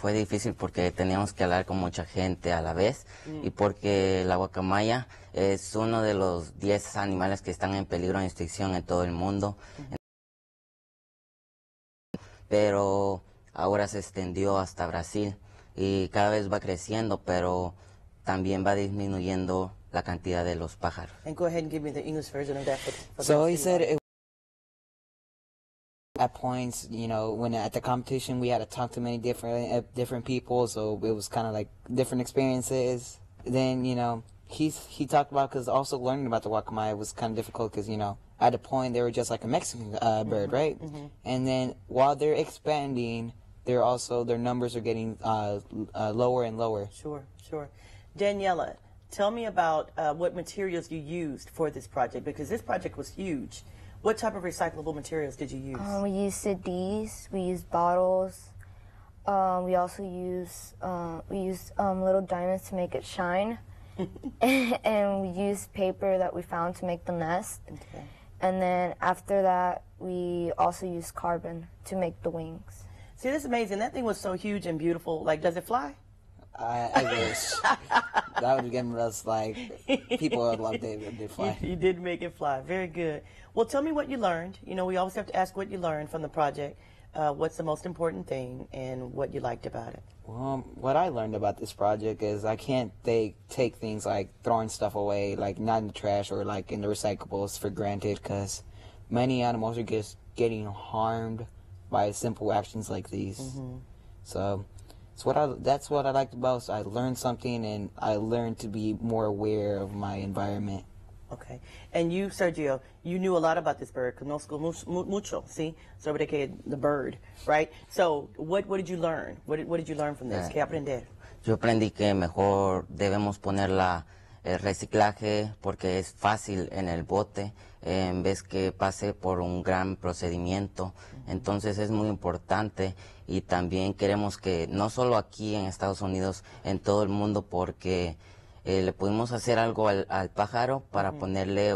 Fue difícil porque teníamos que hablar con mucha gente a la vez y porque la guacamaya es uno de los 10 animales que están en peligro de extinción en todo el mundo. Pero ahora se extendió hasta Brasil y cada vez va creciendo, pero también va disminuyendo la cantidad de los pájaros. And go ahead and give me the English version of that. So he said at points, you know, when at the competition we had to talk to many different people, so it was kind of like different experiences. Then, you know, he talked about, because also learning about the guacamaya was kind of difficult because, you know, at a point they were just like a Mexican bird, right? And then while they're expanding, their numbers are getting lower and lower. Sure. Daniela, tell me about what materials you used for this project, because this project was huge. What type of recyclable materials did you use? We used CDs, we used bottles, we also used little diamonds to make it shine, and we used paper that we found to make the nest. Okay. And then after that, we also used carbon to make the wings. See, this is amazing. That thing was so huge and beautiful. Like, does it fly? I wish. That would give us, like, people would love to fly. You did make it fly. Very good. Well, tell me what you learned. You know, we always have to ask what you learned from the project. What's the most important thing and what you liked about it? Well, what I learned about this project is I can't take things like throwing stuff away, like not in the trash or like in the recyclables for granted, because many animals are just getting harmed by simple actions like these. So that's what I liked about. So I learned something, and I learned to be more aware of my environment. Okay. And you, Sergio, you knew a lot about this bird. Conozco mucho, ¿sí? Sobre the bird, right? So what did you learn? What did you learn from this? ¿Qué aprender? Yo aprendí que mejor debemos poner el reciclaje porque es fácil en el bote en vez que pase por un gran procedimiento. Entonces es muy importante, y también queremos que no solo aquí en Estados Unidos, en todo el mundo, porque le pudimos hacer algo al pájaro para ponerle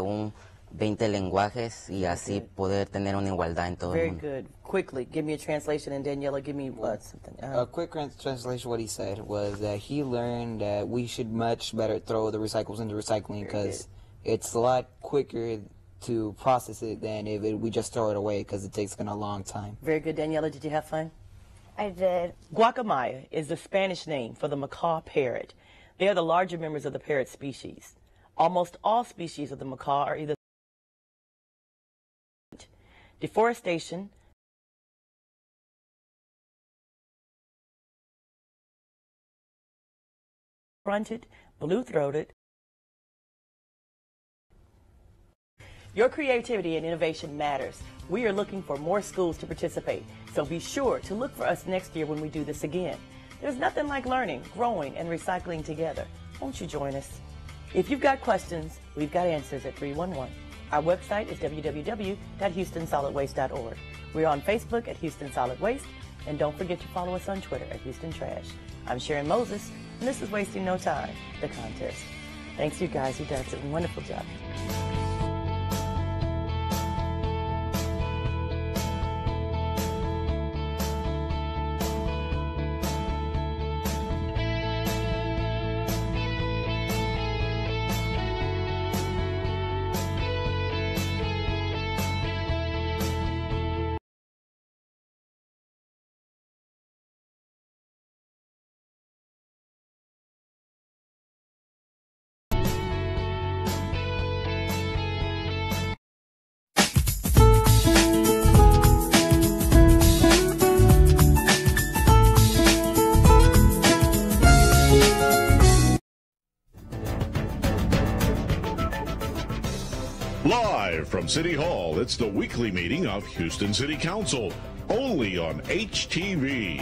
20 lenguajes y así poder tener una igualdad en todo el mundo. Very good. Quickly, give me a translation, and Daniela, give me something. A quick translation, what he said was that he learned that we should much better throw the recyclables into recycling, because it's a lot quicker to process it than if we just throw it away, because it takes a long time. Very good. Daniela, did you have fun? I did. Guacamaya is the Spanish name for the macaw parrot. They are the larger members of the parrot species. Almost all species of the macaw are either deforestation, fronted, blue-throated. Your creativity and innovation matters. We are looking for more schools to participate, so be sure to look for us next year when we do this again. There's nothing like learning, growing, and recycling together. Won't you join us? If you've got questions, we've got answers at 311. Our website is www.houstonsolidwaste.org. We're on Facebook at Houston Solid Waste, and don't forget to follow us on Twitter at Houston Trash. I'm Sharon Moses, and this is Wasting No Time, the contest. Thanks, you guys. You did a wonderful job. Live from City Hall, it's the weekly meeting of Houston City Council, only on HTV.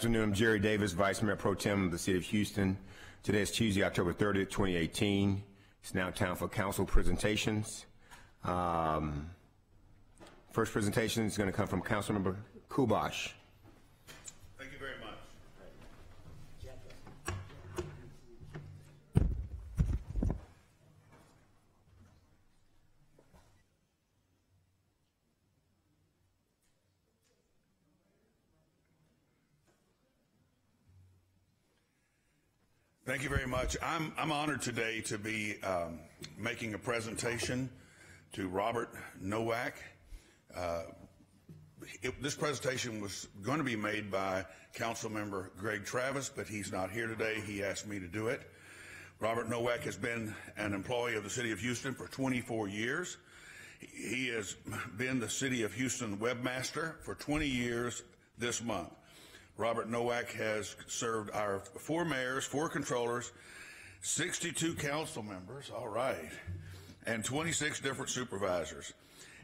afternoon. I'm Jerry Davis, Vice Mayor Pro Tem of the City of Houston. Today is Tuesday, October 30th, 2018. It's now time for council presentations. First presentation is going to come from Councilmember Kubash. Thank you very much. Thank you very much. I'm honored today to be making a presentation to Robert Nowak. This presentation was going to be made by Councilmember Greg Travis, but he's not here today. He asked me to do it. Robert Nowak has been an employee of the City of Houston for 24 years. He has been the City of Houston webmaster for 20 years this month. Robert Nowak has served our 4 mayors, 4 controllers, 62 council members, all right, and 26 different supervisors.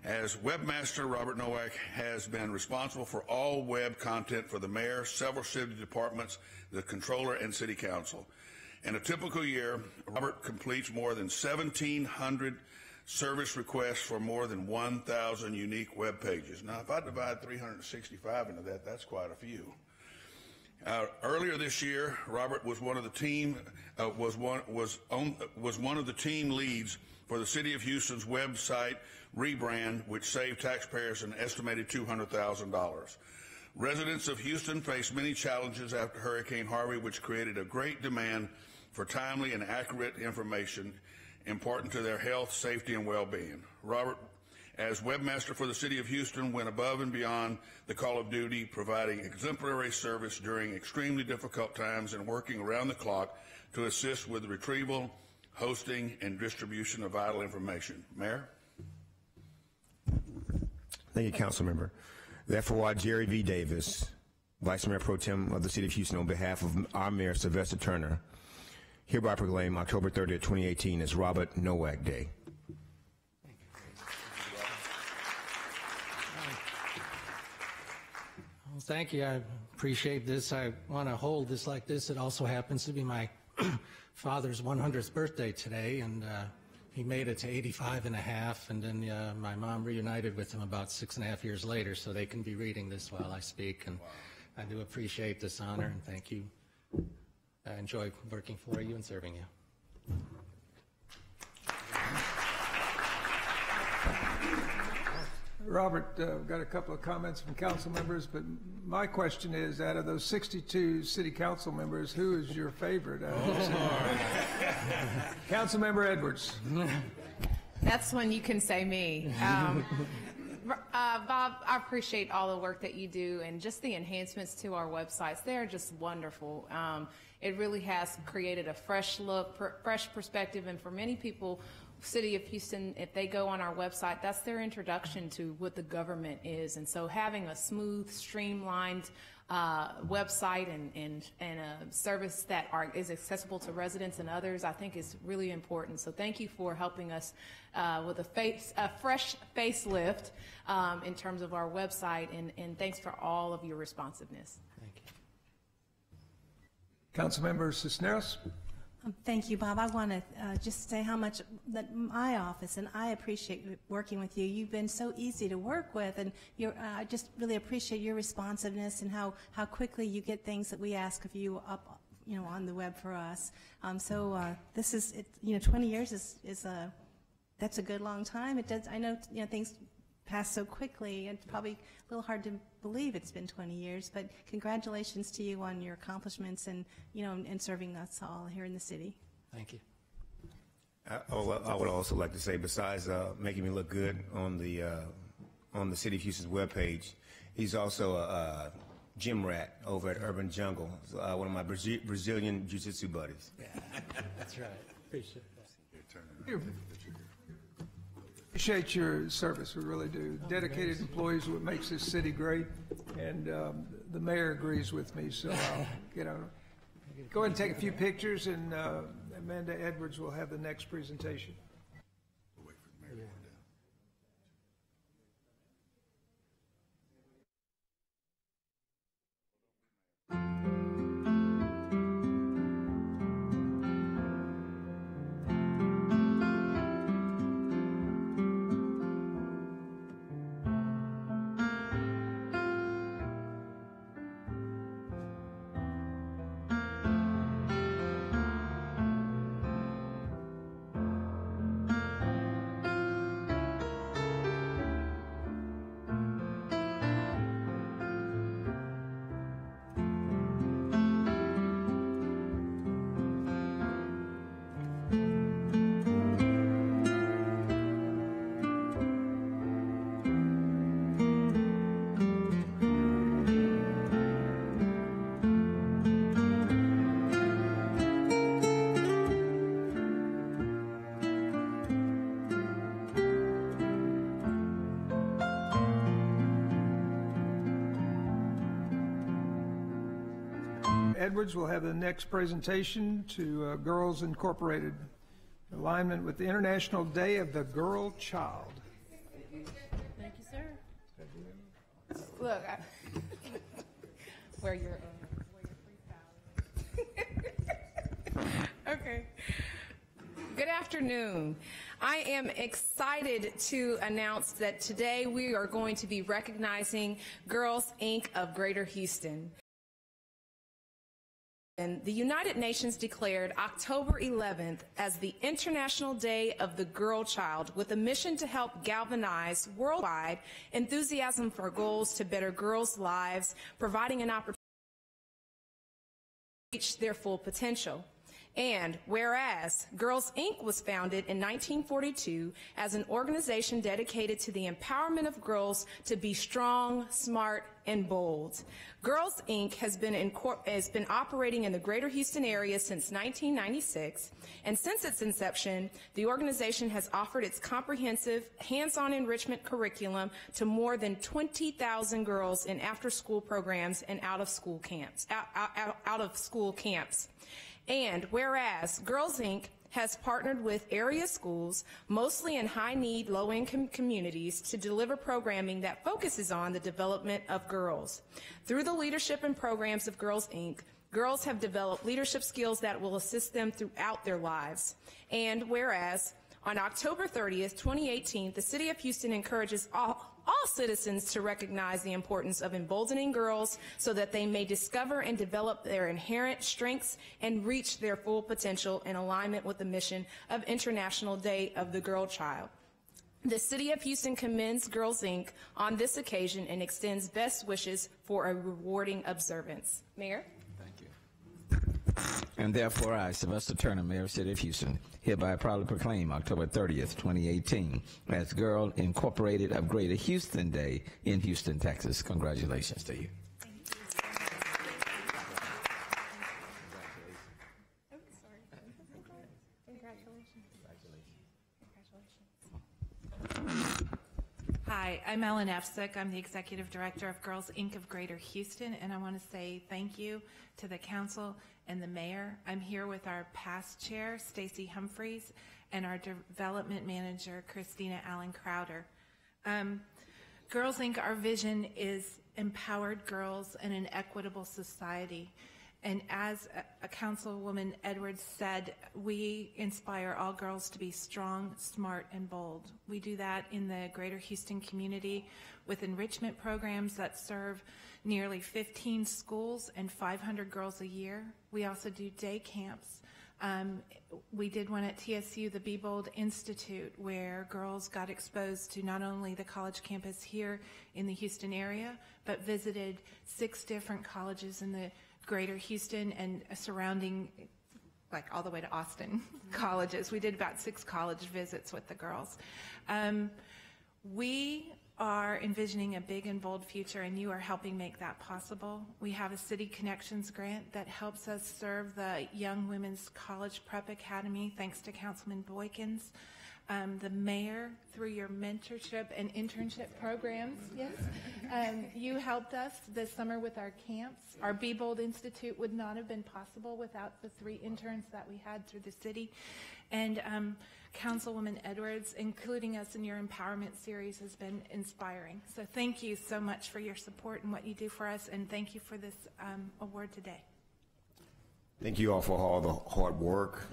As webmaster, Robert Nowak has been responsible for all web content for the mayor, several city departments, the controller, and city council. In a typical year, Robert completes more than 1,700 service requests for more than 1,000 unique web pages. Now, if I divide 365 into that, that's quite a few. Earlier this year, Robert was one of the team was one of the team leads for the City of Houston's website rebrand, which saved taxpayers an estimated $200,000. Residents of Houston faced many challenges after Hurricane Harvey, which created a great demand for timely and accurate information important to their health, safety, and well-being. Robert, as webmaster for the City of Houston, went above and beyond the call of duty, providing exemplary service during extremely difficult times and working around the clock to assist with the retrieval, hosting, and distribution of vital information. Mayor? Thank you, Councilmember. Therefore, Jerry V. Davis, Vice Mayor Pro Tem of the City of Houston, on behalf of our Mayor Sylvester Turner, hereby proclaim October 30th, 2018 as Robert Nowak Day. Thank you. I appreciate this. I want to hold this like this. It also happens to be my father's 100th birthday today, and he made it to 85 and a half, and then my mom reunited with him about 6.5 years later, so they can be reading this while I speak, and I do appreciate this honor, and thank you. I enjoy working for you and serving you. Robert, we've got a couple of comments from council members, but my question is, out of those 62 city council members, who is your favorite? Council member Edwards. That's when you can say me. Bob, I appreciate all the work that you do and just the enhancements to our websites. They're just wonderful. It really has created a fresh look, fresh perspective, and for many people, City of Houston, if they go on our website, that's their introduction to what the government is. And so having a smooth, streamlined website and a service that is accessible to residents and others, I think is really important. So thank you for helping us with a fresh facelift in terms of our website, and thanks for all of your responsiveness. Thank you. Councilmember Cisneros. Thank you, Bob. I want to just say how much that my office and I appreciate working with you. You've been so easy to work with, and I just really appreciate your responsiveness and how quickly you get things that we ask of you up, on the web for us. This is, 20 years is that's a good long time. It does. I know, things pass so quickly. It's probably a little hard to believe it's been 20 years, but congratulations to you on your accomplishments and, and serving us all here in the city. Thank you. I would also like to say, besides making me look good on the City of Houston's webpage, he's also a gym rat over at Urban Jungle, one of my Brazilian jiu-jitsu buddies. Yeah, that's right. Appreciate that. Appreciate your service, we really do. Dedicated employees are what makes this city great, and the mayor agrees with me, so I'll go ahead and take a few pictures, and Amanda Edwards will have the next presentation. We'll wait for the mayor to come down. Edwards will have the next presentation to Girls Incorporated, alignment with the International Day of the Girl Child. Thank you, sir. Look, where your freestyle. Okay. Good afternoon. I am excited to announce that today we are going to be recognizing Girls Inc. of Greater Houston. And the United Nations declared October 11th as the International Day of the Girl Child, with a mission to help galvanize worldwide enthusiasm for goals to better girls' lives, providing an opportunity to reach their full potential. And whereas Girls Inc. was founded in 1942 as an organization dedicated to the empowerment of girls to be strong, smart, and bold. Girls Inc. has been operating in the Greater Houston area since 1996, and since its inception, the organization has offered its comprehensive hands-on enrichment curriculum to more than 20,000 girls in after-school programs and out-of-school camps. And whereas Girls Inc. has partnered with area schools, mostly in high-need, low-income communities, to deliver programming that focuses on the development of girls. Through the leadership and programs of Girls Inc., girls have developed leadership skills that will assist them throughout their lives. And whereas on October 30th, 2018, the City of Houston encourages all citizens to recognize the importance of emboldening girls so that they may discover and develop their inherent strengths and reach their full potential in alignment with the mission of International Day of the Girl Child. The City of Houston commends Girls Inc. on this occasion and extends best wishes for a rewarding observance. Mayor? And therefore, I, Sylvester Turner, Mayor of the City of Houston, hereby proudly proclaim October 30th, 2018 as Girl Incorporated of Greater Houston Day in Houston, Texas. Congratulations to you. Hi, I'm Ellen Efsick. I'm the Executive Director of Girls Inc. of Greater Houston, and I want to say thank you to the Council and the Mayor. I'm here with our past Chair, Stacy Humphreys, and our Development Manager, Christina Allen Crowder. Girls Inc., our vision is empowered girls and an equitable society. And as a Councilwoman Edwards said, we inspire all girls to be strong, smart, and bold. We do that in the Greater Houston community with enrichment programs that serve nearly 15 schools and 500 girls a year. We also do day camps. We did one at TSU, the Be Bold Institute, where girls got exposed to not only the college campus here in the Houston area, but visited 6 different colleges in the Greater Houston and surrounding, like all the way to Austin colleges. We did about 6 college visits with the girls. We are envisioning a big and bold future, and you are helping make that possible. We have a City Connections grant that helps us serve the Young Women's College Prep Academy, thanks to Councilman Boykins. The Mayor, through your mentorship and internship programs, yes, you helped us this summer with our camps. Our Be Bold Institute would not have been possible without the 3 interns that we had through the city. And Councilwoman Edwards, including us in your empowerment series, has been inspiring. So thank you so much for your support and what you do for us, and thank you for this award today. Thank you all for all the hard work.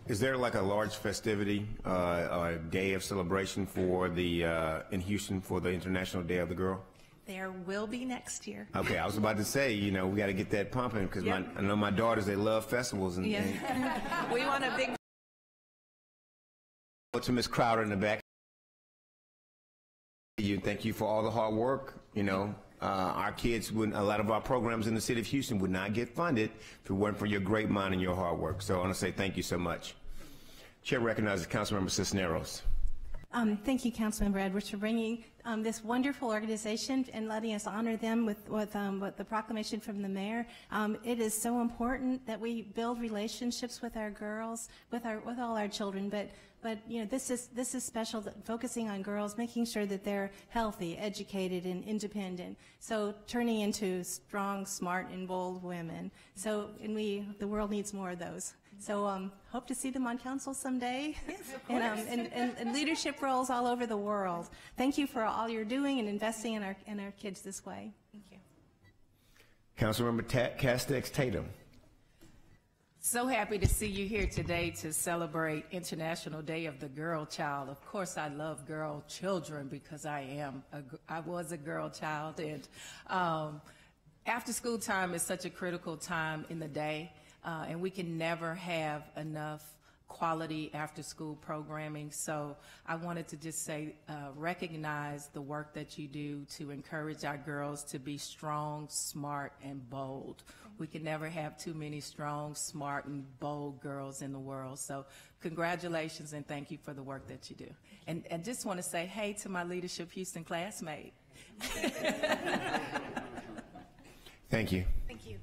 Is there like a large festivity, a day of celebration for the in Houston for the International Day of the Girl? There will be next year. Okay, I was about to say, you know, we got to get that pumping because I know my daughters, they love festivals. And We want a big. To Ms. Crowder in the back. Thank you for all the hard work. You know, our kids wouldn't, a lot of our programs in the City of Houston would not get funded if it weren't for your great mind and your hard work. So I want to say thank you so much. Chair recognizes Councilmember Cisneros. Thank you, Councilmember Edwards, for bringing this wonderful organization and letting us honor them with the proclamation from the mayor. It is so important that we build relationships with our girls, with all our children. But you know, this is special. Focusing on girls, making sure that they're healthy, educated, and independent. So turning into strong, smart, and bold women. So the world needs more of those. So hope to see them on council someday. Yes, of course. and leadership roles all over the world. Thank you for all you're doing and investing in our kids this way. Thank you. Councilmember Castex Tatum. So happy to see you here today to celebrate International Day of the Girl Child. Of course, I love girl children because I was a girl child, and after school time is such a critical time in the day. And we can never have enough quality after-school programming. So I wanted to just say, recognize the work that you do to encourage our girls to be strong, smart, and bold. We can never have too many strong, smart, and bold girls in the world. So congratulations and thank you for the work that you do. And just want to say hey to my Leadership Houston classmate. Thank you. Thank you.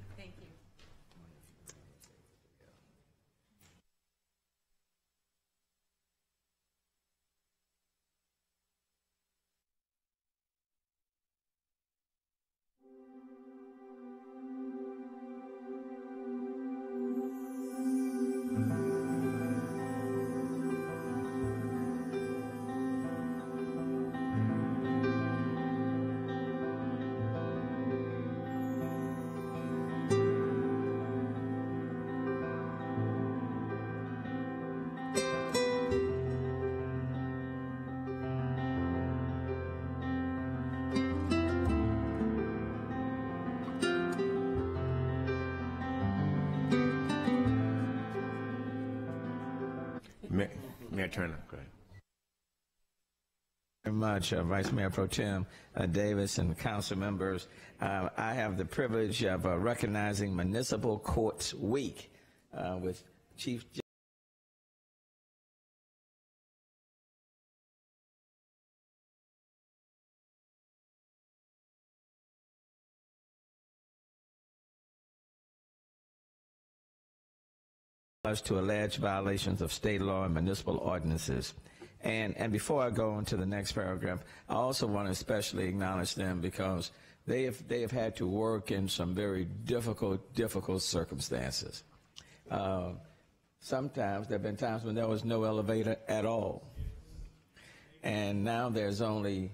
Mayor Turner, go ahead. Very much, Vice Mayor Pro Tem Davis and council members. I have the privilege of recognizing Municipal Courts Week with Chief to alleged violations of state law and municipal ordinances. And before I go on to the next paragraph, I also want to especially acknowledge them because they have had to work in some very difficult circumstances. Sometimes there have been times when there was no elevator at all. And now there's only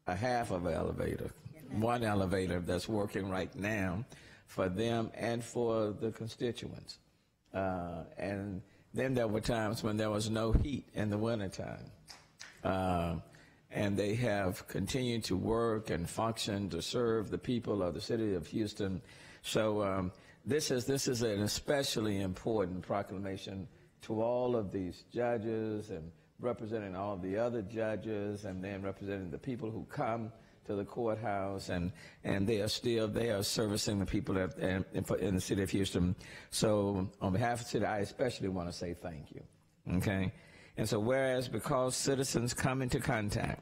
a half of an elevator, one elevator that's working right now for them and for the constituents. And then there were times when there was no heat in the wintertime. And they have continued to work and function to serve the people of the city of Houston. So this is an especially important proclamation to all of these judges and representing all the other judges and then representing the people who come to the courthouse, and they are servicing the people in the city of Houston. So on behalf of the city, I especially want to say thank you, okay? And so whereas because citizens come into contact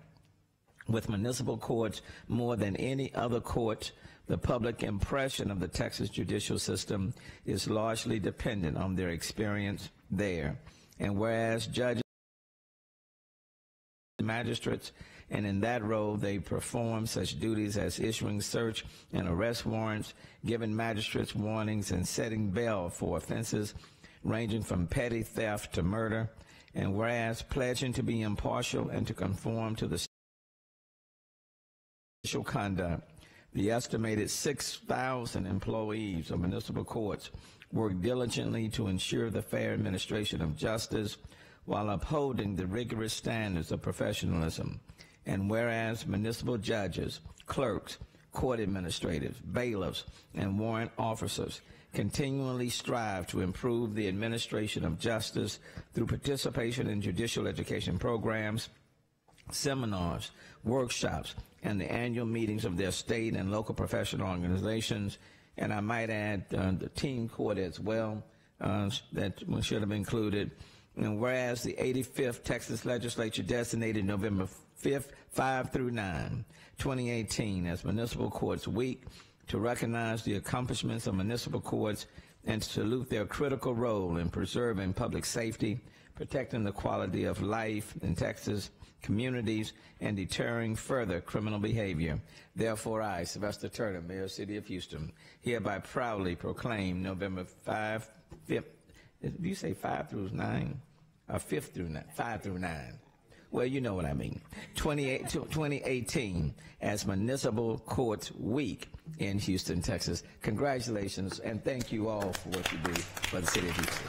with municipal courts more than any other court, the public impression of the Texas judicial system is largely dependent on their experience there. And whereas judges, magistrates, and in that role they perform such duties as issuing search and arrest warrants, giving magistrates warnings, and setting bail for offenses ranging from petty theft to murder, and whereas pledging to be impartial and to conform to the judicial conduct, the estimated 6,000 employees of municipal courts work diligently to ensure the fair administration of justice while upholding the rigorous standards of professionalism. And whereas municipal judges, clerks, court administrators, bailiffs, and warrant officers continually strive to improve the administration of justice through participation in judicial education programs, seminars, workshops, and the annual meetings of their state and local professional organizations, and I might add the team court as well, that should have included. And whereas the 85th Texas Legislature designated November 5th, 5 through 9, 2018 as Municipal Courts Week to recognize the accomplishments of municipal courts and to salute their critical role in preserving public safety, protecting the quality of life in Texas communities, and deterring further criminal behavior. Therefore, I, Sylvester Turner, Mayor, City of Houston, hereby proudly proclaim November 5th, did you say 5 through 9? Or 5th through 9? 5 through 9. Well, you know what I mean. 2018 as Municipal Courts Week in Houston, Texas. Congratulations, and thank you all for what you do for the City of Houston.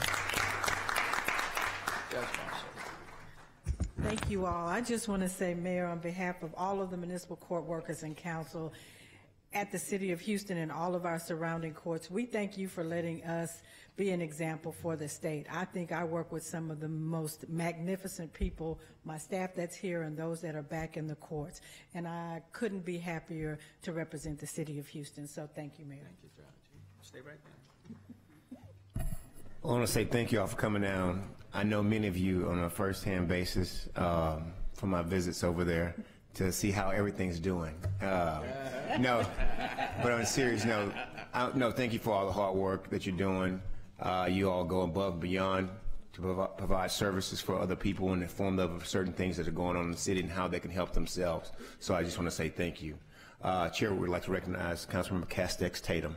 Thank you all. I just want to say, Mayor, on behalf of all of the municipal court workers and council at the City of Houston and all of our surrounding courts, we thank you for letting us be an example for the state. I think I work with some of the most magnificent people, my staff that's here and those that are back in the courts, and I couldn't be happier to represent the City of Houston. So thank you, Mayor. Thank you, John. Stay right there. I want to say thank you all for coming down. I know many of you on a first-hand basis from my visits over there to see how everything's doing. No, but on a serious note, thank you for all the hard work that you're doing. You all go above and beyond to provide services for other people and inform them of certain things that are going on in the city and how they can help themselves. So I just want to say thank you. Chair, would like to recognize Councilmember Castex Tatum.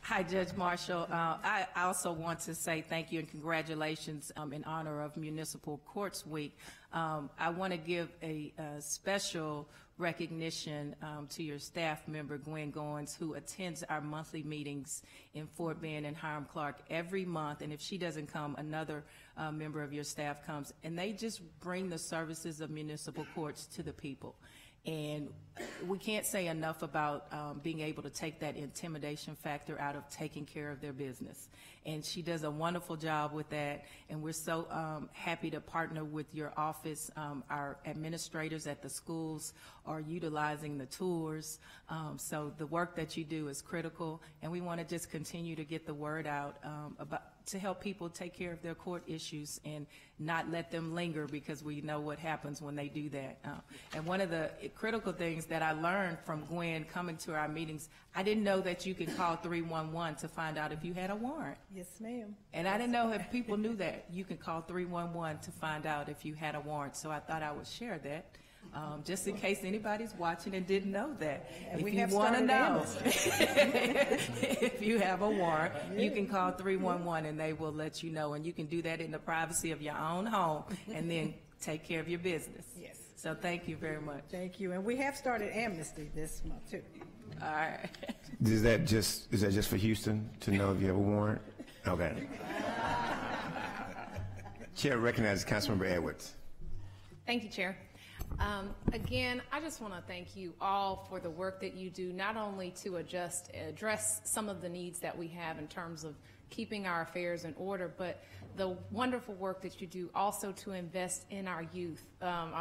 Hi, Judge Marshall. I also want to say thank you and congratulations in honor of Municipal Courts Week. I want to give a special recognition to your staff member, Gwen Goins, who attends our monthly meetings in Fort Bend and Hiram Clark every month. And if she doesn't come, another member of your staff comes. And they just bring the services of municipal courts to the people. And we can't say enough about being able to take that intimidation factor out of taking care of their business. And she does a wonderful job with that. And we're so happy to partner with your office. Our administrators at the schools are utilizing the tours. So the work that you do is critical. And we want to just continue to get the word out to help people take care of their court issues and not let them linger, because we know what happens when they do that. And one of the critical things that I learned from Gwen coming to our meetings, I didn't know that you could call 311 to find out if you had a warrant. Yes, ma'am. And I didn't know if people knew that. You can call 311 to find out if you had a warrant. So I thought I would share that. Just in case anybody's watching and didn't know that. And if you want to know if you have a warrant, you can call 311 and they will let you know. And you can do that in the privacy of your own home and then take care of your business. Yes. So thank you very much. Thank you. And we have started Amnesty this month, too. All right. Is that just for Houston to know if you have a warrant? Okay. Chair recognizes Councilmember Edwards. Thank you, Chair. Again, I just want to thank you all for the work that you do, not only to address some of the needs that we have in terms of keeping our affairs in order, but the wonderful work that you do also to invest in our youth. I'm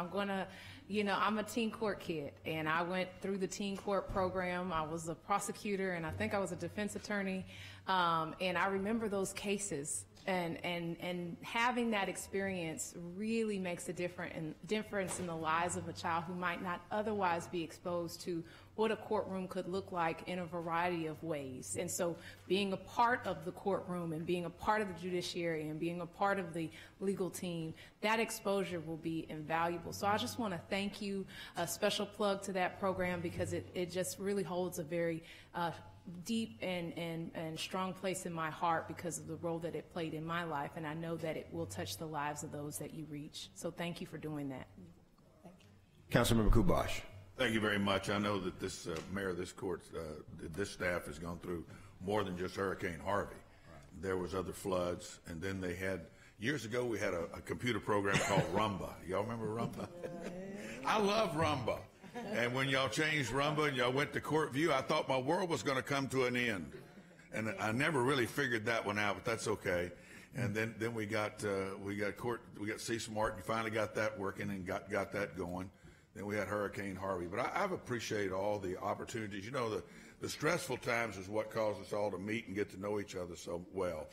a teen court kid, and I went through the teen court program. I was a prosecutor, and I think I was a defense attorney, and I remember those cases. And having that experience really makes a difference in the lives of a child who might not otherwise be exposed to what a courtroom could look like in a variety of ways. And so being a part of the courtroom and being a part of the judiciary and being a part of the legal team, that exposure will be invaluable. So I just want to thank you, a special plug to that program, because it just really holds a very deep and strong place in my heart because of the role that it played in my life, and I know that it will touch the lives of those that you reach. So thank you for doing that. Thank you. Councilmember Kubash. Thank you very much. I know that this mayor of this court, this staff has gone through more than just Hurricane Harvey. Right. There was other floods, and then they had, years ago we had a computer program called Rumba. Y'all remember Rumba? I love Rumba. And when y'all changed Rumba and y'all went to Court View, I thought my world was going to come to an end. And I never really figured that one out, but that's okay. And then we got C Smart, and finally got that working and got that going. Then we had Hurricane Harvey. But I've appreciated all the opportunities. You know, the stressful times is what caused us all to meet and get to know each other so well.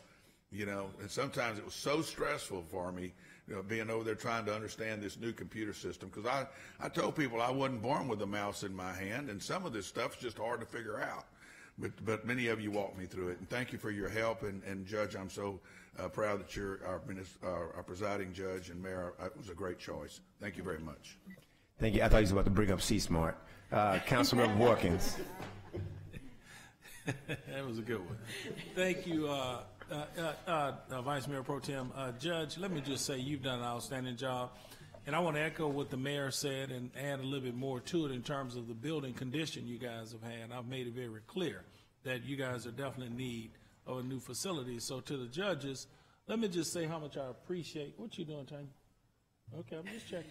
you know, and sometimes it was so stressful for me, you know, being over there trying to understand this new computer system, because I told people I wasn't born with a mouse in my hand, and some of this stuff's just hard to figure out. But many of you walked me through it, and thank you for your help. And Judge, I'm so proud that you're our presiding judge, and Mayor, it was a great choice. Thank you very much. Thank you. I thought he was about to bring up C-Smart. Councilmember Watkins. That was a good one. Thank you, Vice Mayor Pro Tem. Judge, let me just say you've done an outstanding job. And I want to echo what the mayor said and add a little bit more to it in terms of the building condition you guys have had. I've made it very clear that you guys are definitely in need of a new facility. So to the judges, let me just say how much I appreciate. What you doing, Tanya? Okay, I'm just checking.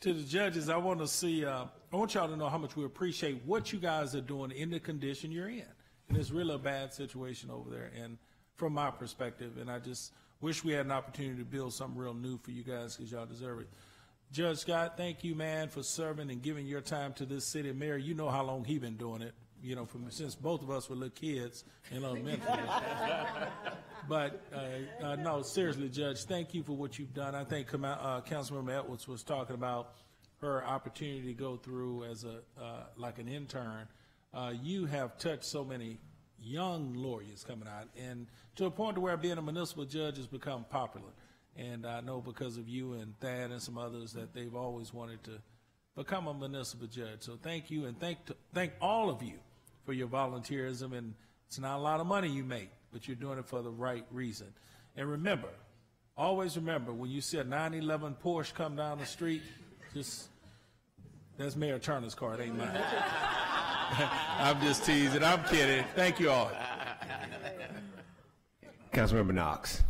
To the judges, I want to see, I want y'all to know how much we appreciate what you guys are doing in the condition you're in. And it's really a bad situation over there, and from my perspective, and I just wish we had an opportunity to build something real new for you guys, because y'all deserve it. Judge Scott, thank you, man, for serving and giving your time to this city. Mayor, you know how long he been doing it, you know, since both of us were little kids in elementary. But no, seriously, Judge, thank you for what you've done. I think Councilmember Edwards was talking about her opportunity to go through as a like an intern. You have touched so many young lawyers coming out, and to a point to where being a municipal judge has become popular. And I know because of you and Thad and some others that they've always wanted to become a municipal judge. So thank you, and thank all of you for your volunteerism. And it's not a lot of money you make, but you're doing it for the right reason. And remember, always remember, when you see a 911 Porsche come down the street, that's Mayor Turner's car, it ain't mine. I'm just teasing. I'm kidding. Thank you all. Councilmember Knox.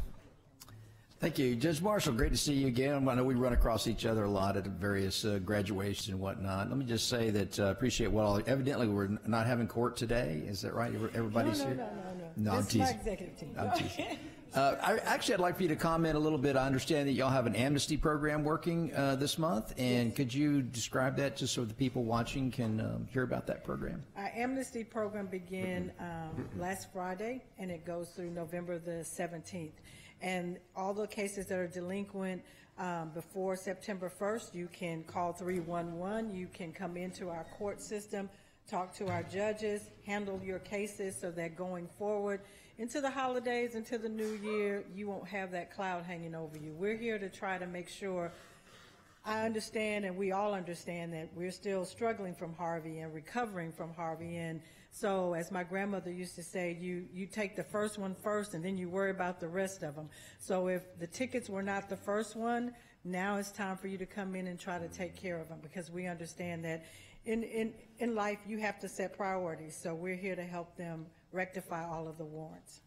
Thank you. Judge Marshall, great to see you again. I know we run across each other a lot at various graduations and whatnot. Let me just say that evidently we're not having court today. Is that right? Everybody's here? No, I'm teasing. This is my executive team. I'm teasing. I'd like for you to comment a little bit. I understand that y'all have an amnesty program working this month, and could you describe that just so the people watching can hear about that program? Our amnesty program began last Friday, and it goes through November the 17th. And all the cases that are delinquent before September 1st, you can call 311. You can come into our court system, talk to our judges, handle your cases so that going forward into the holidays, into the new year, you won't have that cloud hanging over you. We're here to try to make sure, I understand and we all understand that we're still struggling from Harvey and recovering from Harvey. And so, as my grandmother used to say, you take the first one first and then you worry about the rest of them. So if the tickets were not the first one, now it's time for you to come in and try to take care of them, because we understand that in life you have to set priorities. So we're here to help them rectify all of the warrants.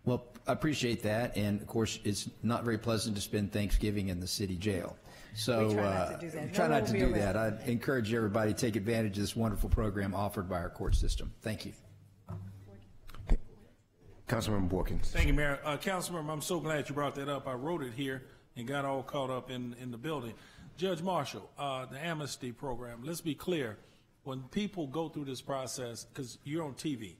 Well, I appreciate that, and of course it's not very pleasant to spend Thanksgiving in the city jail. So we try not to do that. Try not to do that. I encourage everybody to take advantage of this wonderful program offered by our court system. Thank you. Councilmember Watkins. Thank you, Mayor. Councilmember, I'm so glad you brought that up. I wrote it here and got all caught up in the building. Judge Marshall, the Amnesty Program, let's be clear. When people go through this process, because you're on TV,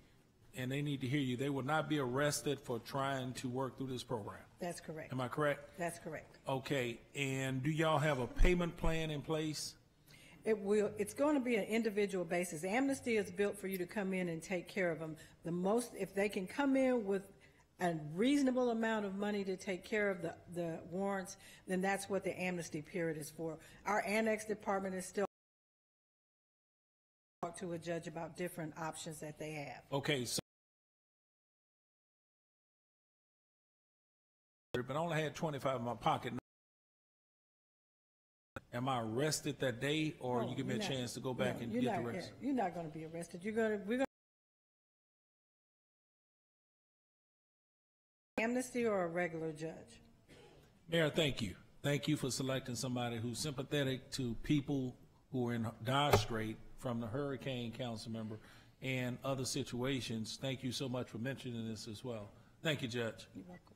and they need to hear you, they will not be arrested for trying to work through this program. That's correct. Am I correct? That's correct. Okay, and do y'all have a payment plan in place? It's going to be an individual basis. Amnesty is built for you to come in and take care of them. If they can come in with a reasonable amount of money to take care of the warrants, then that's what the amnesty period is for. Our annex department is still talk to a judge about different options that they have. Okay, so but I only had 25 in my pocket. Am I arrested that day, or you give me a chance to go back and get the rest? You're not going to be arrested. We're going to amnesty or a regular judge. Mayor, thank you. Thank you for selecting somebody who's sympathetic to people who are in dire strait from the hurricane, council member, and other situations. Thank you so much for mentioning this as well. Thank you, Judge. You're welcome.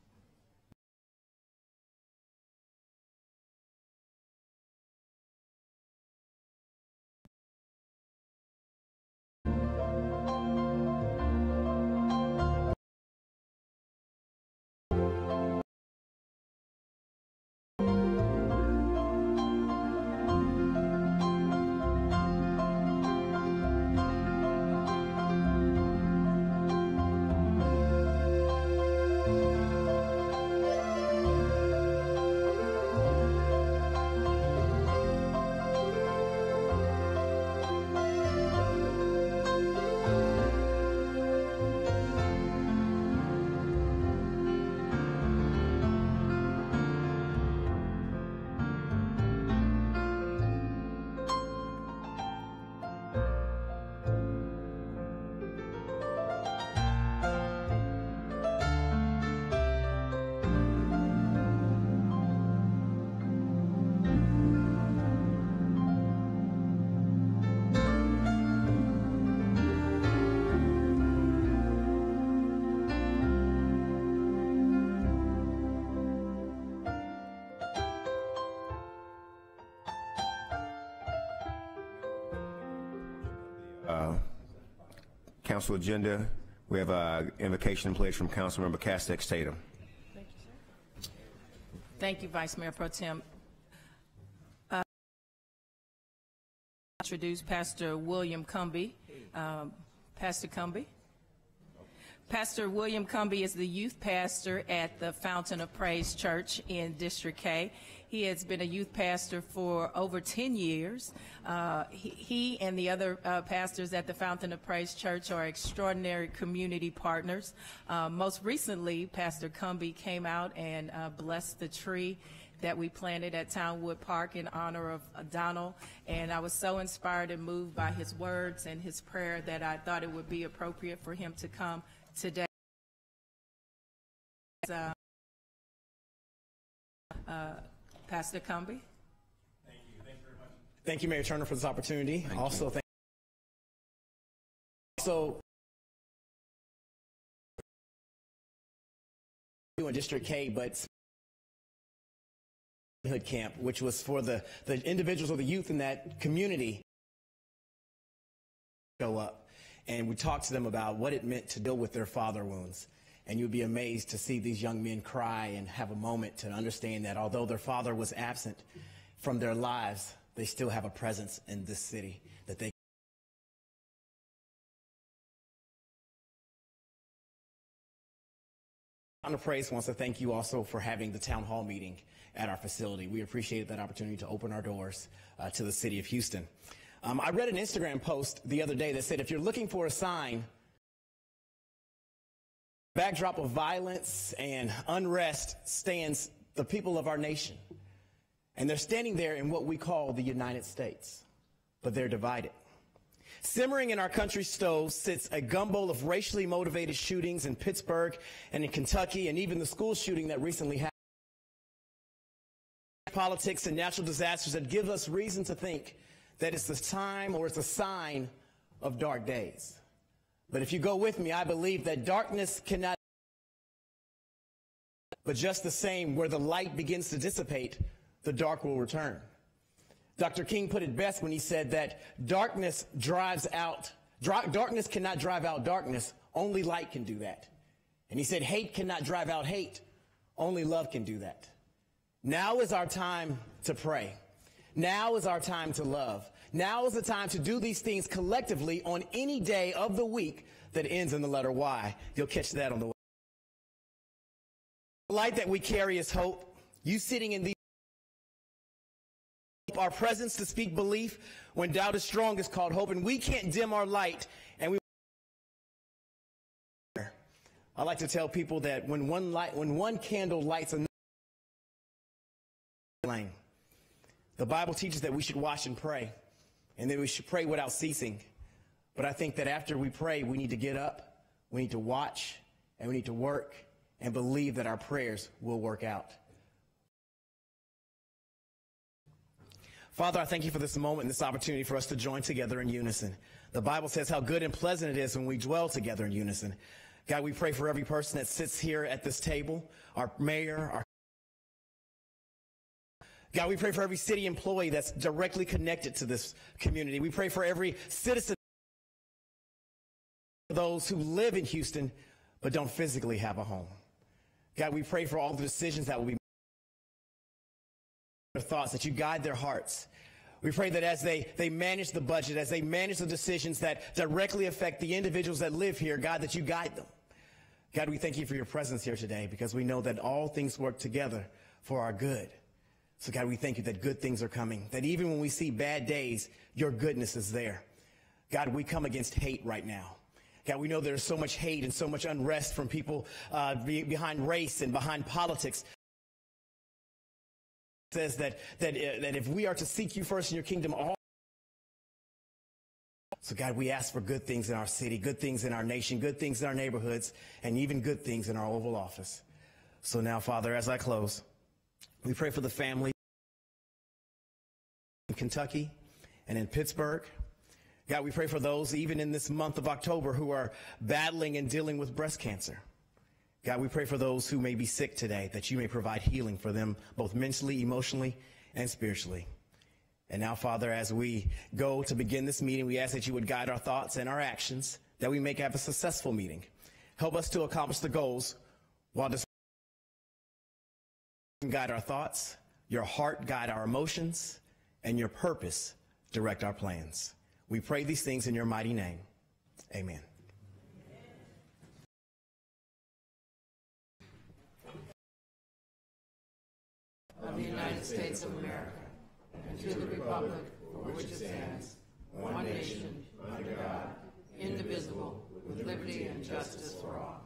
council agenda. We have an invocation and pledge from Councilmember Castex Tatum. Thank you, Vice Mayor Pro Tem. Introduce Pastor William Cumby. Pastor Cumby. Pastor William Cumby is the youth pastor at the Fountain of Praise Church in District K. He has been a youth pastor for over 10 years. He and the other pastors at the Fountain of Praise Church are extraordinary community partners. Most recently, Pastor Cumby came out and blessed the tree that we planted at Townwood Park in honor of Donald, and I was so inspired and moved by his words and his prayer that I thought it would be appropriate for him to come today. Pastor Cumby. Thank you very much. Thank you, Mayor Turner, for this opportunity. Thank you in District K, but Hood Camp, which was for the individuals or the youth in that community show up. And we talked to them about what it meant to deal with their father wounds. And you'd be amazed to see these young men cry and have a moment to understand that although their father was absent from their lives, they still have a presence in this city that they Fountain of Praise wants to thank you also for having the town hall meeting at our facility. We appreciated that opportunity to open our doors to the city of Houston. I read an Instagram post the other day that said, if you're looking for a sign, backdrop of violence and unrest stands the people of our nation. And they're standing there in what we call the United States, but they're divided. Simmering in our country's stove sits a gumbo of racially motivated shootings in Pittsburgh and in Kentucky, and even the school shooting that recently happened. Politics and natural disasters that give us reason to think that it's the time or it's a sign of dark days. But if you go with me, I believe that darkness cannot, but just the same, where the light begins to dissipate, the dark will return. Dr. King put it best when he said that darkness cannot drive out darkness, only light can do that. And he said hate cannot drive out hate, only love can do that. Now is our time to pray. Now is our time to love. Now is the time to do these things collectively on any day of the week that ends in the letter Y. You'll catch that on the way. The light that we carry is hope. You sitting in these, our presence to speak belief when doubt is strong is called hope, and we can't dim our light. And I like to tell people that when one candle lights another flame. The Bible teaches that we should watch and pray, and that we should pray without ceasing. But I think that after we pray, we need to get up, we need to watch, and we need to work and believe that our prayers will work out. Father, I thank you for this moment and this opportunity for us to join together in unison. The Bible says how good and pleasant it is when we dwell together in unison. God, we pray for every person that sits here at this table, our mayor, our God, we pray for every city employee that's directly connected to this community. We pray for every citizen, those who live in Houston but don't physically have a home. God, we pray for all the decisions that will be made, their thoughts, that you guide their hearts. We pray that as they manage the budget, as they manage the decisions that directly affect the individuals that live here, God, that you guide them. God, we thank you for your presence here today, because we know that all things work together for our good. So God, we thank you that good things are coming, that even when we see bad days, your goodness is there. God, we come against hate right now. God, we know there's so much hate and so much unrest from people behind race and behind politics. It says that if we are to seek you first in your kingdom, so God, we ask for good things in our city, good things in our nation, good things in our neighborhoods, and even good things in our Oval Office. So now, Father, as I close, we pray for the family in Kentucky and in Pittsburgh. God, we pray for those even in this month of October who are battling and dealing with breast cancer. God, we pray for those who may be sick today, that you may provide healing for them both mentally, emotionally, and spiritually. And now, Father, as we go to begin this meeting, we ask that you would guide our thoughts and our actions, that we may have a successful meeting. Help us to accomplish the goals while guide our thoughts, your heart guide our emotions, and your purpose direct our plans. We pray these things in your mighty name. Amen. Of the United States of America, and to the republic for which it stands, one nation, under God, indivisible, with liberty and justice for all.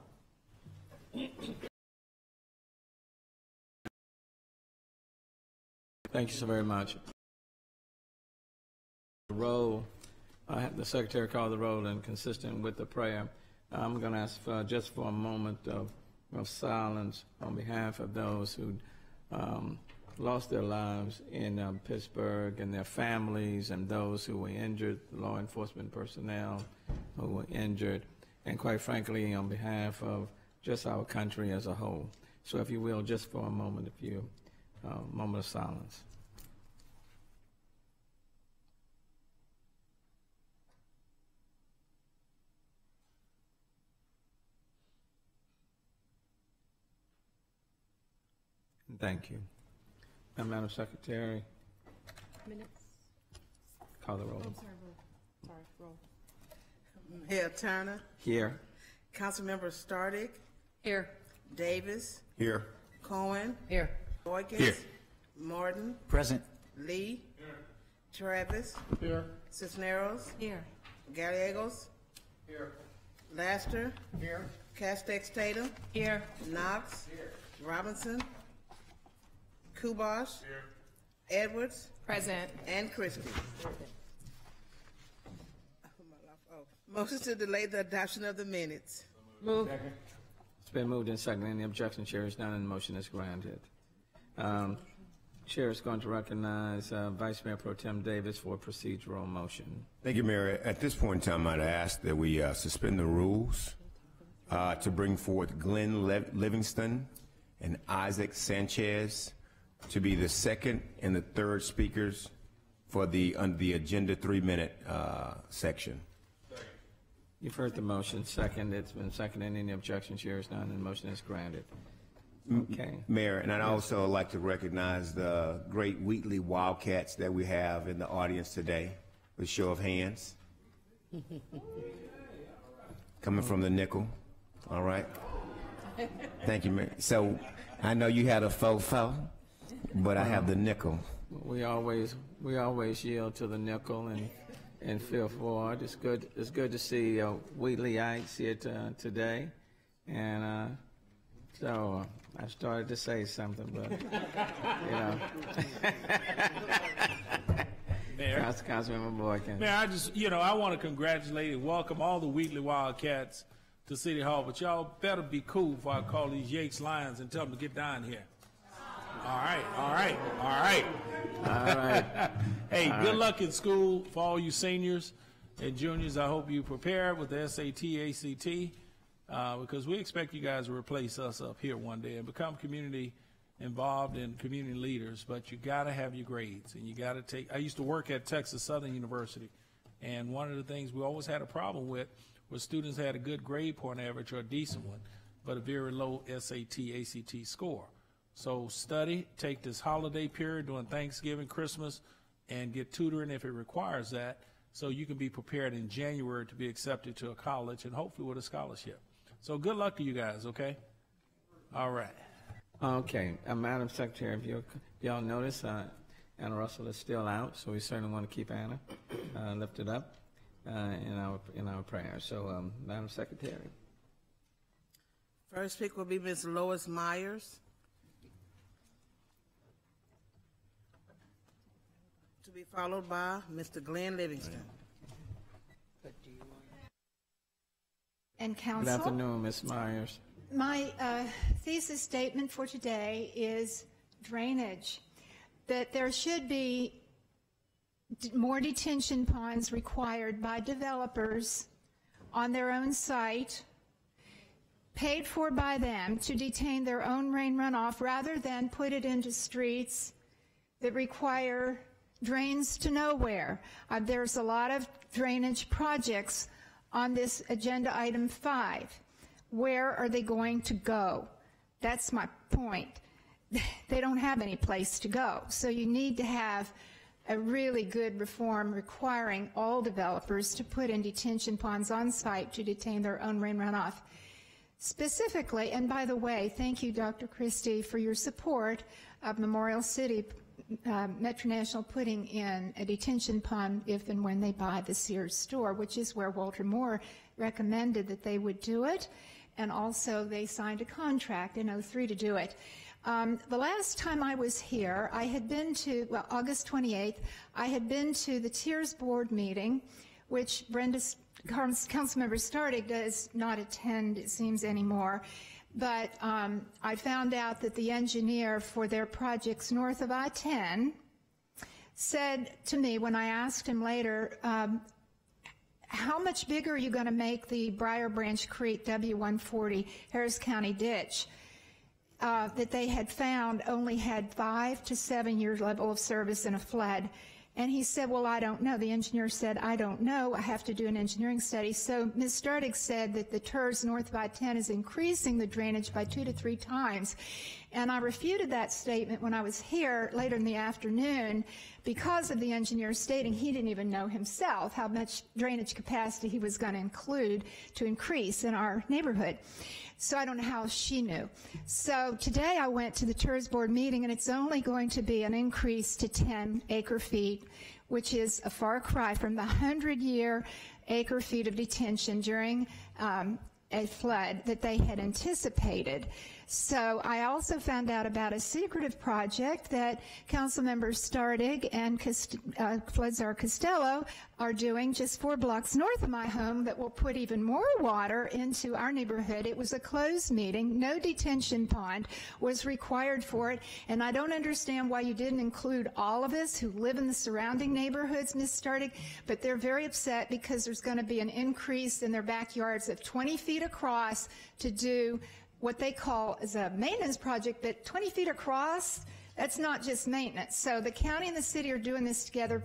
Thank you so very much. The roll, I have the secretary call the roll, and consistent with the prayer, I'm going to ask just for a moment of silence on behalf of those who lost their lives in Pittsburgh, and their families, and those who were injured, law enforcement personnel who were injured, and quite frankly, on behalf of just our country as a whole. So if you will, just for a moment, moment of silence. Thank you. Madam Secretary. Minutes. Call the roll. Sorry, roll. Mayor Turner. Here. Councilmember Stardick. Here. Davis. Here. Cohen. Here. Boykins. Here. Morton. Present. Lee. Here. Travis. Here. Cisneros. Here. Gallegos. Here. Laster. Here. Castex Tatum. Here. Knox. Here. Robinson. Kubosh. Here. Edwards. Present. And Christie. Motion to delay the adoption of the minutes. Move. Second. It's been moved and seconded. Any objection? Chair is none, and the motion is granted. Chair is going to recognize Vice Mayor Pro Tem Davis for a procedural motion. Thank you, Mayor. At this point in time, I'd ask that we suspend the rules to bring forth Glenn Livingston and Isaac Sanchez to be the second and the third speakers for the agenda 3-minute section. You've heard the motion. Second. It's been seconded. Any objection? Chair is none, and the motion is granted. Okay. Mayor, and I'd also like to recognize the great Wheatley Wildcats that we have in the audience today, with a show of hands. Coming from the nickel. All right. Thank you, Mayor. So I know you had a faux, but I have the nickel. We always yield to the nickel and feel forward. It's good to see Wheatleyites here today, and so I started to say something, but Mayor. Councilmember Boykins. Mayor, I want to congratulate and welcome all the Wheatley Wildcats to City Hall, but y'all better be cool before I call these Yates Lions and tell them to get down here. All right. Hey, good luck in school for all you seniors and juniors. I hope you prepare with the SAT, ACT, because we expect you guys to replace us up here one day and become community involved and community leaders. But you got to have your grades, and you got to take. I used to work at Texas Southern University, and one of the things we always had a problem with was students had a good grade point average or a decent one, but a very low SAT, ACT score. So study, take this holiday period during Thanksgiving, Christmas, and get tutoring if it requires that, so you can be prepared in January to be accepted to a college and hopefully with a scholarship. So good luck to you guys, okay? All right. Okay. Madam Secretary, if y'all notice, Anna Russell is still out, so we certainly want to keep Anna lifted up in our prayers. So, Madam Secretary. First speaker will be Ms. Lois Myers. To be followed by Mr. Glenn Livingston. And Council. Good afternoon, Ms. Myers. My thesis statement for today is drainage. That there should be more detention ponds required by developers on their own site, paid for by them to detain their own rain runoff rather than put it into streets that require drains to nowhere. There's a lot of drainage projects on this agenda item 5. Where are they going to go? That's my point. They don't have any place to go. So you need to have a really good reform requiring all developers to put in detention ponds on site to detain their own rain runoff. Specifically, and by the way, thank you, Dr. Christie, for your support of Memorial City Metro National putting in a detention pond if and when they buy the Sears store, which is where Walter Moore recommended that they would do it, and also they signed a contract in '03 to do it. The last time I was here, I had been to, well, August 28th, I had been to the Tiers Board meeting, which Brenda, Councilmember Stardig, does not attend, it seems, anymore. But I found out that the engineer for their projects north of I-10 said to me when I asked him later, how much bigger are you going to make the Briar Branch Creek W140 Harris County ditch? That they had found only had 5 to 7 years level of service in a flood. And he said, well, I don't know. The engineer said, I don't know. I have to do an engineering study. So Ms. Stardig said that the TERS north of I-10 is increasing the drainage by 2 to 3 times. And I refuted that statement when I was here later in the afternoon because of the engineer stating he didn't even know himself how much drainage capacity he was going to include to increase in our neighborhood. So I don't know how she knew. So today I went to the TERS board meeting, and it's only going to be an increase to 10 acre feet, which is a far cry from the 100-year acre feet of detention during a flood that they had anticipated. So I also found out about a secretive project that Councilmember Stardig and Flood-Czar Costello are doing just 4 blocks north of my home that will put even more water into our neighborhood. It was a closed meeting. No detention pond was required for it, and I don't understand why you didn't include all of us who live in the surrounding neighborhoods, Ms. Stardig, but they're very upset because there's going to be an increase in their backyards of 20 feet across to do what they call is a maintenance project, but 20 feet across, that's not just maintenance. So the county and the city are doing this together.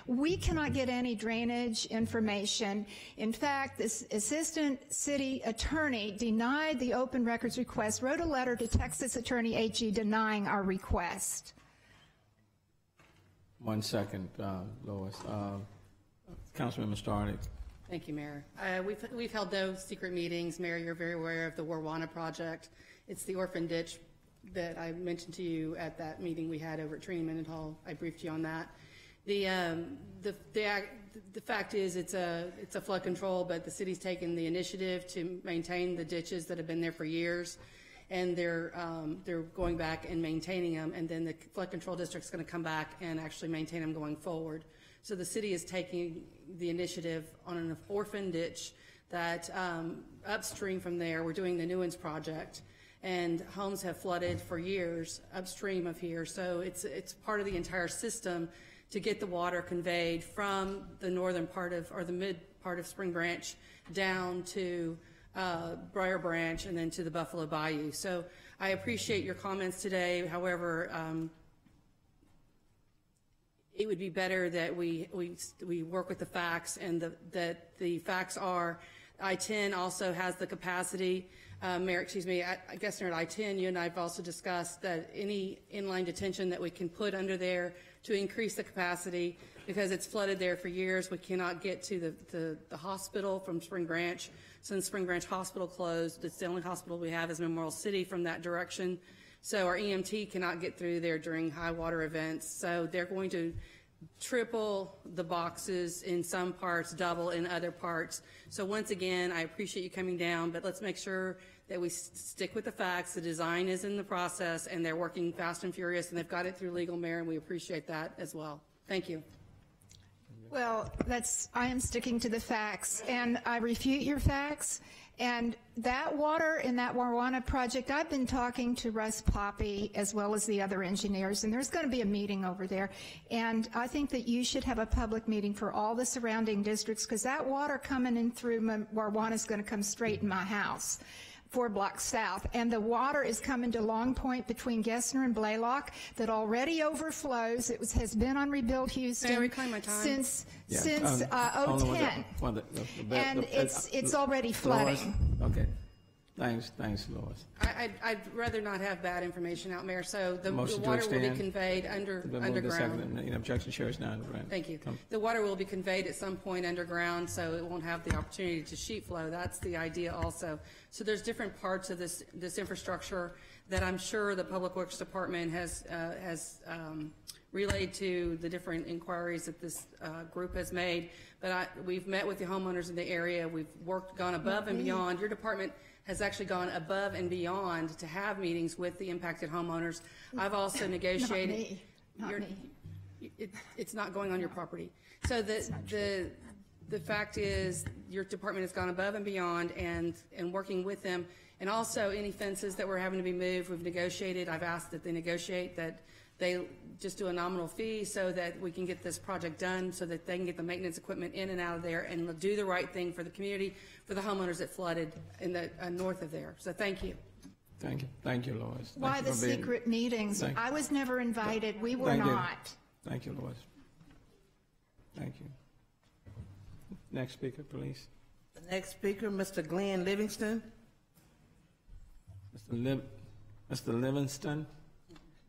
We cannot get any drainage information. In fact, this assistant city attorney denied the open records request, wrote a letter to Texas Attorney AG denying our request. 1 second, Lois. Councilmember Stardig. Thank you, Mayor. We've held no secret meetings. Mayor, you're very aware of the Warwana project. It's the Orphan Ditch that I mentioned to you at that meeting we had over at Trinity Mendenhall. I briefed you on that. The fact is it's a flood control, but the city's taken the initiative to maintain the ditches that have been there for years, and they're going back and maintaining them, and then the flood control district's going to come back and actually maintain them going forward. So the city is taking the initiative on an orphan ditch that upstream from there, we're doing the Newlands project, and homes have flooded for years upstream of here. So it's part of the entire system to get the water conveyed from the northern part of, or the mid part of Spring Branch down to Briar Branch and then to the Buffalo Bayou. So I appreciate your comments today. However, it would be better that we work with the facts, and that the facts are I-10 also has the capacity. Mayor, excuse me, I guess at I-10, you and I have also discussed that any inline detention that we can put under there to increase the capacity, because it's flooded there for years. We cannot get to the hospital from Spring Branch. Since Spring Branch Hospital closed, it's the only hospital we have is Memorial City from that direction. So our EMT cannot get through there during high water events. So they're going to triple the boxes in some parts, double in other parts. So once again, I appreciate you coming down, but let's make sure that we stick with the facts. The design is in the process, and they're working fast and furious, and they've got it through legal, Mayor, and we appreciate that as well. Thank you. Well, I am sticking to the facts, and I refute your facts. And that water in that Warwana project, I've been talking to Russ Poppy as well as the other engineers, and there's going to be a meeting over there. And I think that you should have a public meeting for all the surrounding districts, because that water coming in through Warwana is going to come straight in my house 4 blocks south. And the water is coming to Long Point between Gessner and Blaylock that already overflows. It has been on Rebuild Houston May I reclaim my time? since Yeah, 2010. And it's already flooding. Lois? Okay. Thanks, Lois. I'd rather not have bad information out, Mayor, so the Motion to water will be extend. conveyed underground. Objection, chair is now underground. Thank you. The water will be conveyed at some point underground, so it won't have the opportunity to sheet flow. That's the idea also. So there's different parts of this infrastructure that I'm sure the Public Works Department has relayed to the different inquiries that this group has made. But we've met with the homeowners in the area. We've gone above and beyond. Your department has actually gone above and beyond to have meetings with the impacted homeowners. I've also negotiated. Not me. It's not going on your property. So the fact is, your department has gone above and beyond and working with them. And also any fences that were having to be moved, we've negotiated. I've asked that they negotiate that they just do a nominal fee so that we can get this project done, so that they can get the maintenance equipment in and out of there and do the right thing for the community, for the homeowners that flooded in the north of there. So thank you. Thank you, Lois. Why the secret meetings? I was never invited. We were not. Thank you, Lois. Thank you. Next speaker, please. The next speaker, Mr. Glenn Livingston. Mr. Livingston?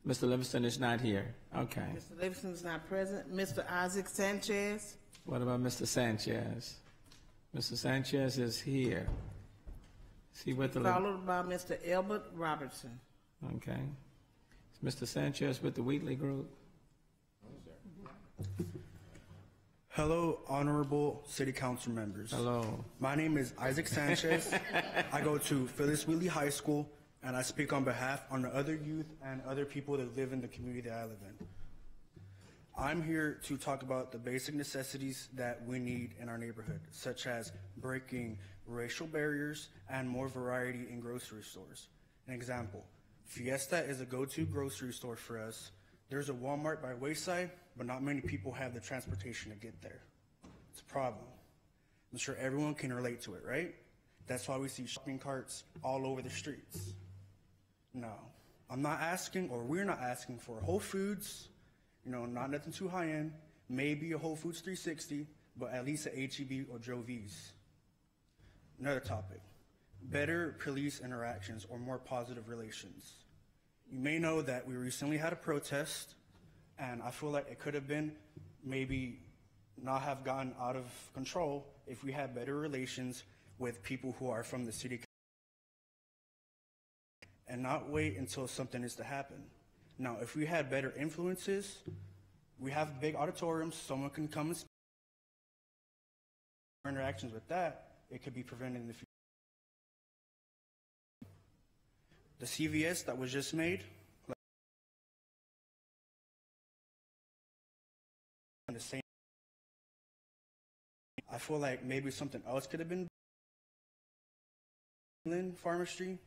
Mr. Livingston is not here. Okay. Mr. Livingston is not present. Mr. Isaac Sanchez. What about Mr. Sanchez? Mr. Sanchez is here. Is he with the... Followed by Mr. Elbert Robertson. Okay. Is Mr. Sanchez with the Wheatley Group? Hello, honorable city council members. Hello. My name is Isaac Sanchez. I go to Phyllis Wheatley High School, and I speak on behalf of the other youth and other people that live in the community that I live in. I'm here to talk about the basic necessities that we need in our neighborhood, such as breaking racial barriers and more variety in grocery stores. An example, Fiesta is a go-to grocery store for us. There's a Walmart by Wayside, but not many people have the transportation to get there. It's a problem. I'm sure everyone can relate to it, right? That's why we see shopping carts all over the streets. No, I'm not asking, or we're not asking for Whole Foods, not nothing too high end, maybe a Whole Foods 360, but at least a H-E-B or Joe V's. Another topic, better police interactions or more positive relations. You may know that we recently had a protest, and I feel like it could have been maybe not have gotten out of control if we had better relations with people who are from the city and not wait until something is to happen. Now, if we had better influences, we have big auditoriums, someone can come and speak. Interactions with that, it could be prevented in the future. The CVS that was just made, the same. I feel like maybe something else could have been. Pharmacy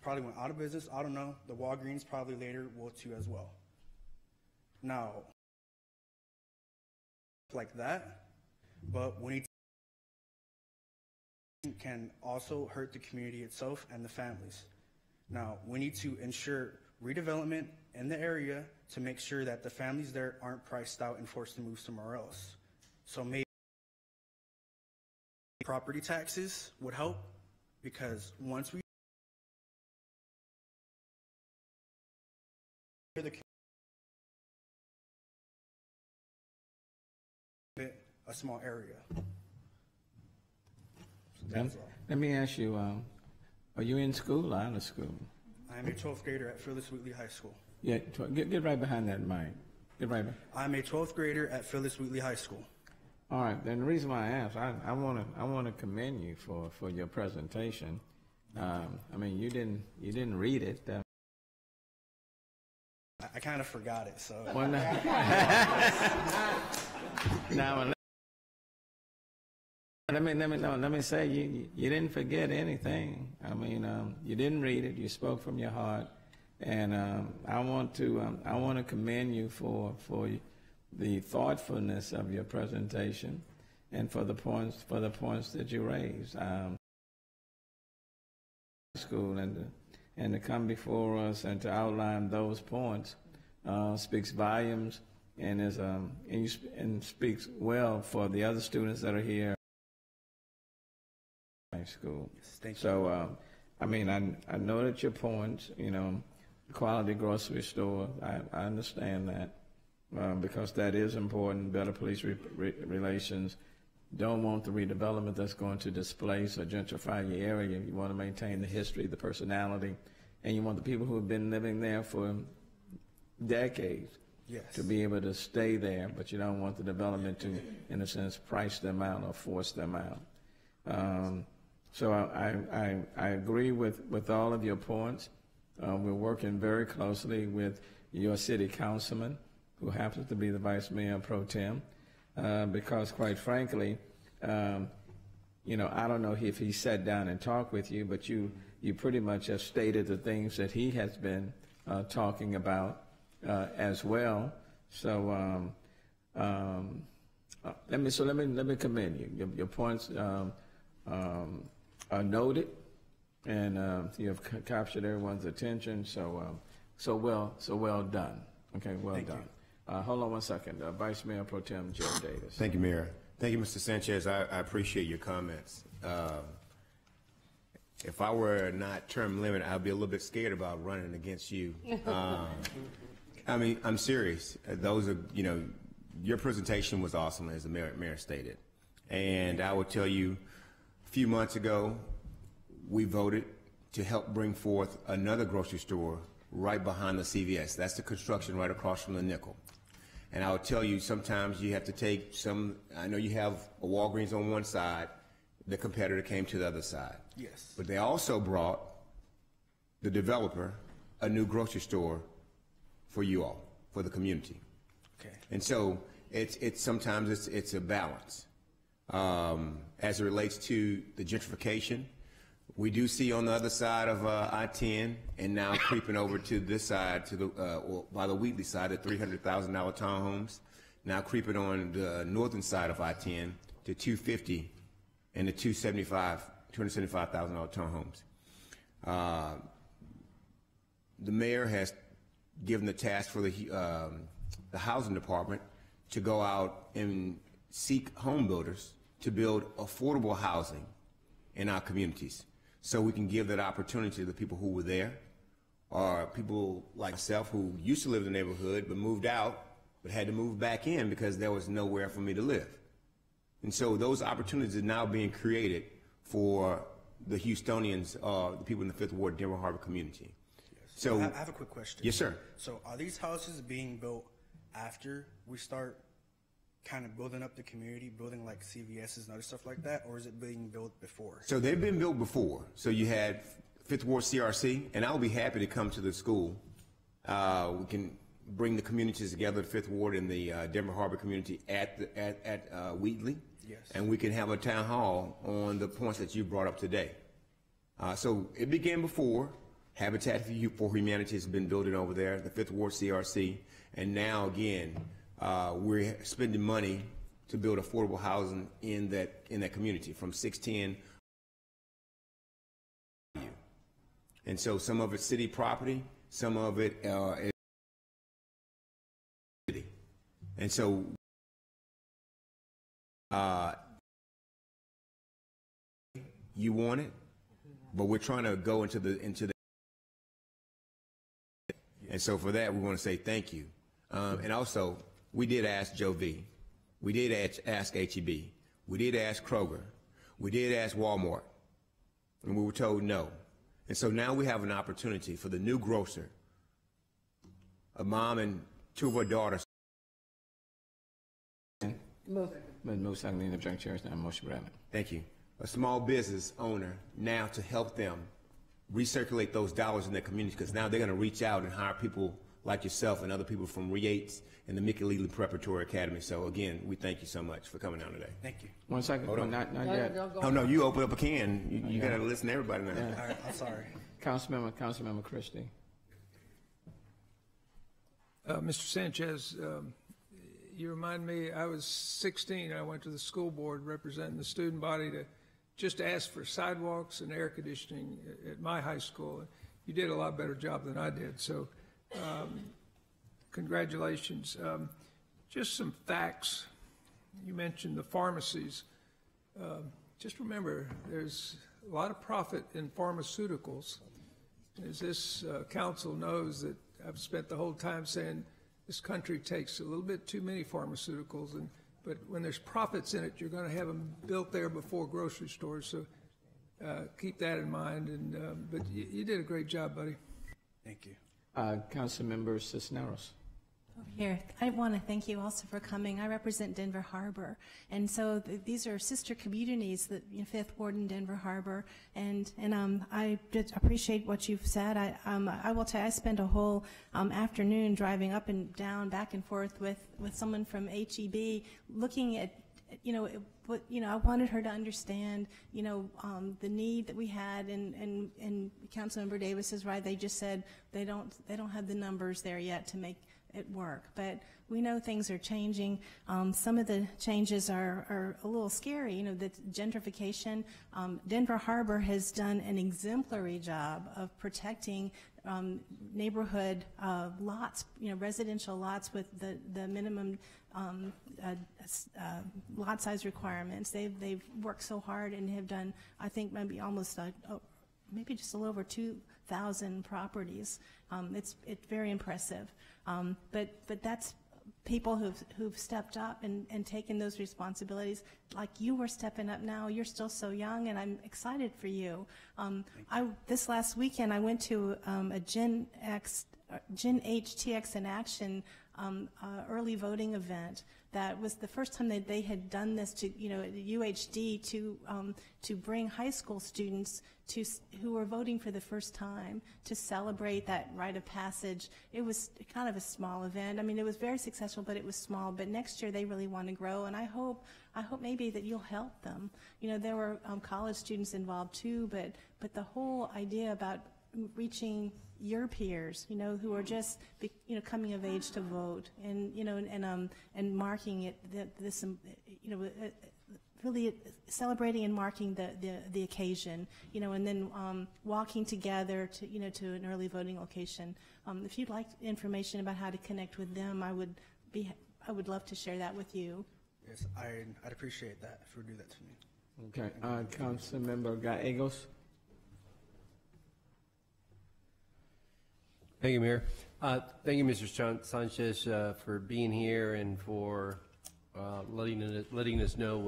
probably went out of business. I don't know. The Walgreens probably later will too as well. Now, like that, but we need to can also hurt the community itself and the families. Now, we need to ensure redevelopment in the area to make sure that the families there aren't priced out and forced to move somewhere else. So maybe property taxes would help, because once we a small area. Let me ask you, are you in school or out of school? I'm a 12th grader at Phyllis Wheatley High School. Yeah, get right behind that mic. Get right behind. I'm a 12th grader at Phyllis Wheatley High School. All right, then the reason why I asked, I want to commend you for your presentation. I mean, you didn't read it. I kind of forgot it, so. Well, now, let me say you didn't forget anything. I mean, you didn't read it. You spoke from your heart, and I want to commend you for the thoughtfulness of your presentation and for the points that you raised. school and to come before us and to outline those points speaks volumes and and speaks well for the other students that are here in school. Thank you. So, I mean, I know that your points, quality grocery store, I understand that because that is important. Better police relations. Don't want the redevelopment that's going to displace or gentrify your area. You want to maintain the history, the personality, and you want the people who have been living there for decades to be able to stay there, but you don't want the development to, in a sense, price them out or force them out. So I agree with all of your points. We're working very closely with your city councilman, who happens to be the vice mayor pro tem, because quite frankly, I don't know if he sat down and talked with you, but you pretty much have stated the things that he has been talking about as well. So let me commend you. Your points are noted, and you have captured everyone's attention. So well done. Okay, well done. Hold on one second. Vice Mayor Pro Tem Joe Davis. Thank you, Mayor. Thank you, Mr. Sanchez. I appreciate your comments. If I were not term limited, I'd be a little bit scared about running against you. I mean, I'm serious. Those are, your presentation was awesome, as the mayor stated. And I will tell you, a few months ago, we voted to help bring forth another grocery store right behind the CVS. That's the construction right across from the Nickel. And I'll tell you, sometimes you have to take I know you have a Walgreens on one side, the competitor came to the other side. Yes. But they also brought the developer a new grocery store for you all, for the community. Okay. And so sometimes it's a balance. As it relates to the gentrification, we do see on the other side of I-10 and now creeping over to this side, by the Wheatley side, the $300,000 townhomes, now creeping on the northern side of I-10 to $250,000 and the $275,000 townhomes. The mayor has given the task for the housing department to go out and seek home builders to build affordable housing in our communities, so we can give that opportunity to the people who were there, or people like myself who used to live in the neighborhood but moved out but had to move back in because there was nowhere for me to live. And so those opportunities are now being created for the Houstonians, the people in the Fifth Ward, Denver Harbor community. Yes. So I have a quick question. Yes, sir. So are these houses being built after we start kind of building up the community, building like CVS's and other stuff like that, or is it being built before? So they've been built before. So you had Fifth Ward CRC, and I'll be happy to come to the school. We can bring the communities together, the Fifth Ward and the Denver Harbor community at Wheatley. Yes. And we can have a town hall on the points that you brought up today. So it began before. Habitat for Humanity has been building over there, the Fifth Ward CRC, and now again, we're spending money to build affordable housing in that community from 610. And so some of it's city property, some of it is city. And so you want it, but we're trying to go into the and so for that we want to say thank you. And also, we did ask Joe V. We did ask HEB. We did ask Kroger. We did ask Walmart. And we were told no. And so now we have an opportunity for the new grocer, a mom and two of her daughters. Move second in the joint chairs now. Motion granted. Thank you. A small business owner now to help them recirculate those dollars in their community, because now they're going to reach out and hire people like yourself and other people from Re-8 and the Mickey Leland Preparatory Academy. So again, we thank you so much for coming down today. Thank you. 1 second. Hold on. Not yet. Oh no, you open up a can. You got to listen to everybody now. Yeah. All right, I'm sorry. Councilmember Christie. Mr. Sanchez, you remind me, I was 16. I went to the school board representing the student body to just asked for sidewalks and air conditioning at my high school. You did a lot better job than I did, so congratulations. Just some facts. You mentioned the pharmacies. Just remember, there's a lot of profit in pharmaceuticals. As this council knows, that I've spent the whole time saying this country takes a little bit too many pharmaceuticals, but when there's profits in it, you're going to have them built there before grocery stores. So keep that in mind. But you did a great job, buddy. Thank you. Councilmember Cisneros. Over here. I want to thank you also for coming. I represent Denver Harbor, and so these are sister communities, the Fifth Ward in Denver Harbor, and I did appreciate what you've said. I will tell you, I spent a whole afternoon driving up and down, back and forth with someone from HEB, looking at I wanted her to understand, the need that we had, and Councilmember Davis is right. They just said they don't have the numbers there yet to make it work, but we know things are changing. Some of the changes are a little scary. The gentrification. Denver Harbor has done an exemplary job of protecting neighborhood lots, residential lots with the minimum lot size requirements. They've worked so hard and have done, I think, maybe almost maybe just a little over 2,000 properties. It's very impressive. But that's people who've stepped up and taken those responsibilities. Like you were stepping up now. You're still so young, and I'm excited for you. This last weekend, I went to a Gen H TX in Action early voting event. That was the first time that they had done this to UHD to bring high school students who were voting for the first time to celebrate that rite of passage. It was kind of a small event. I mean, it was very successful, but it was small. But next year they really want to grow, and I hope maybe that you'll help them. There were college students involved too, but the whole idea about reaching your peers, who are just, coming of age to vote, and marking it, really celebrating and marking the occasion, and then walking together to an early voting location. If you'd like information about how to connect with them, I would love to share that with you. Yes, I'd appreciate that if you would do that to me. Okay, Councilmember Gallegos. Thank you, Mayor. Thank you, Mr. Sanchez, for being here and for letting us know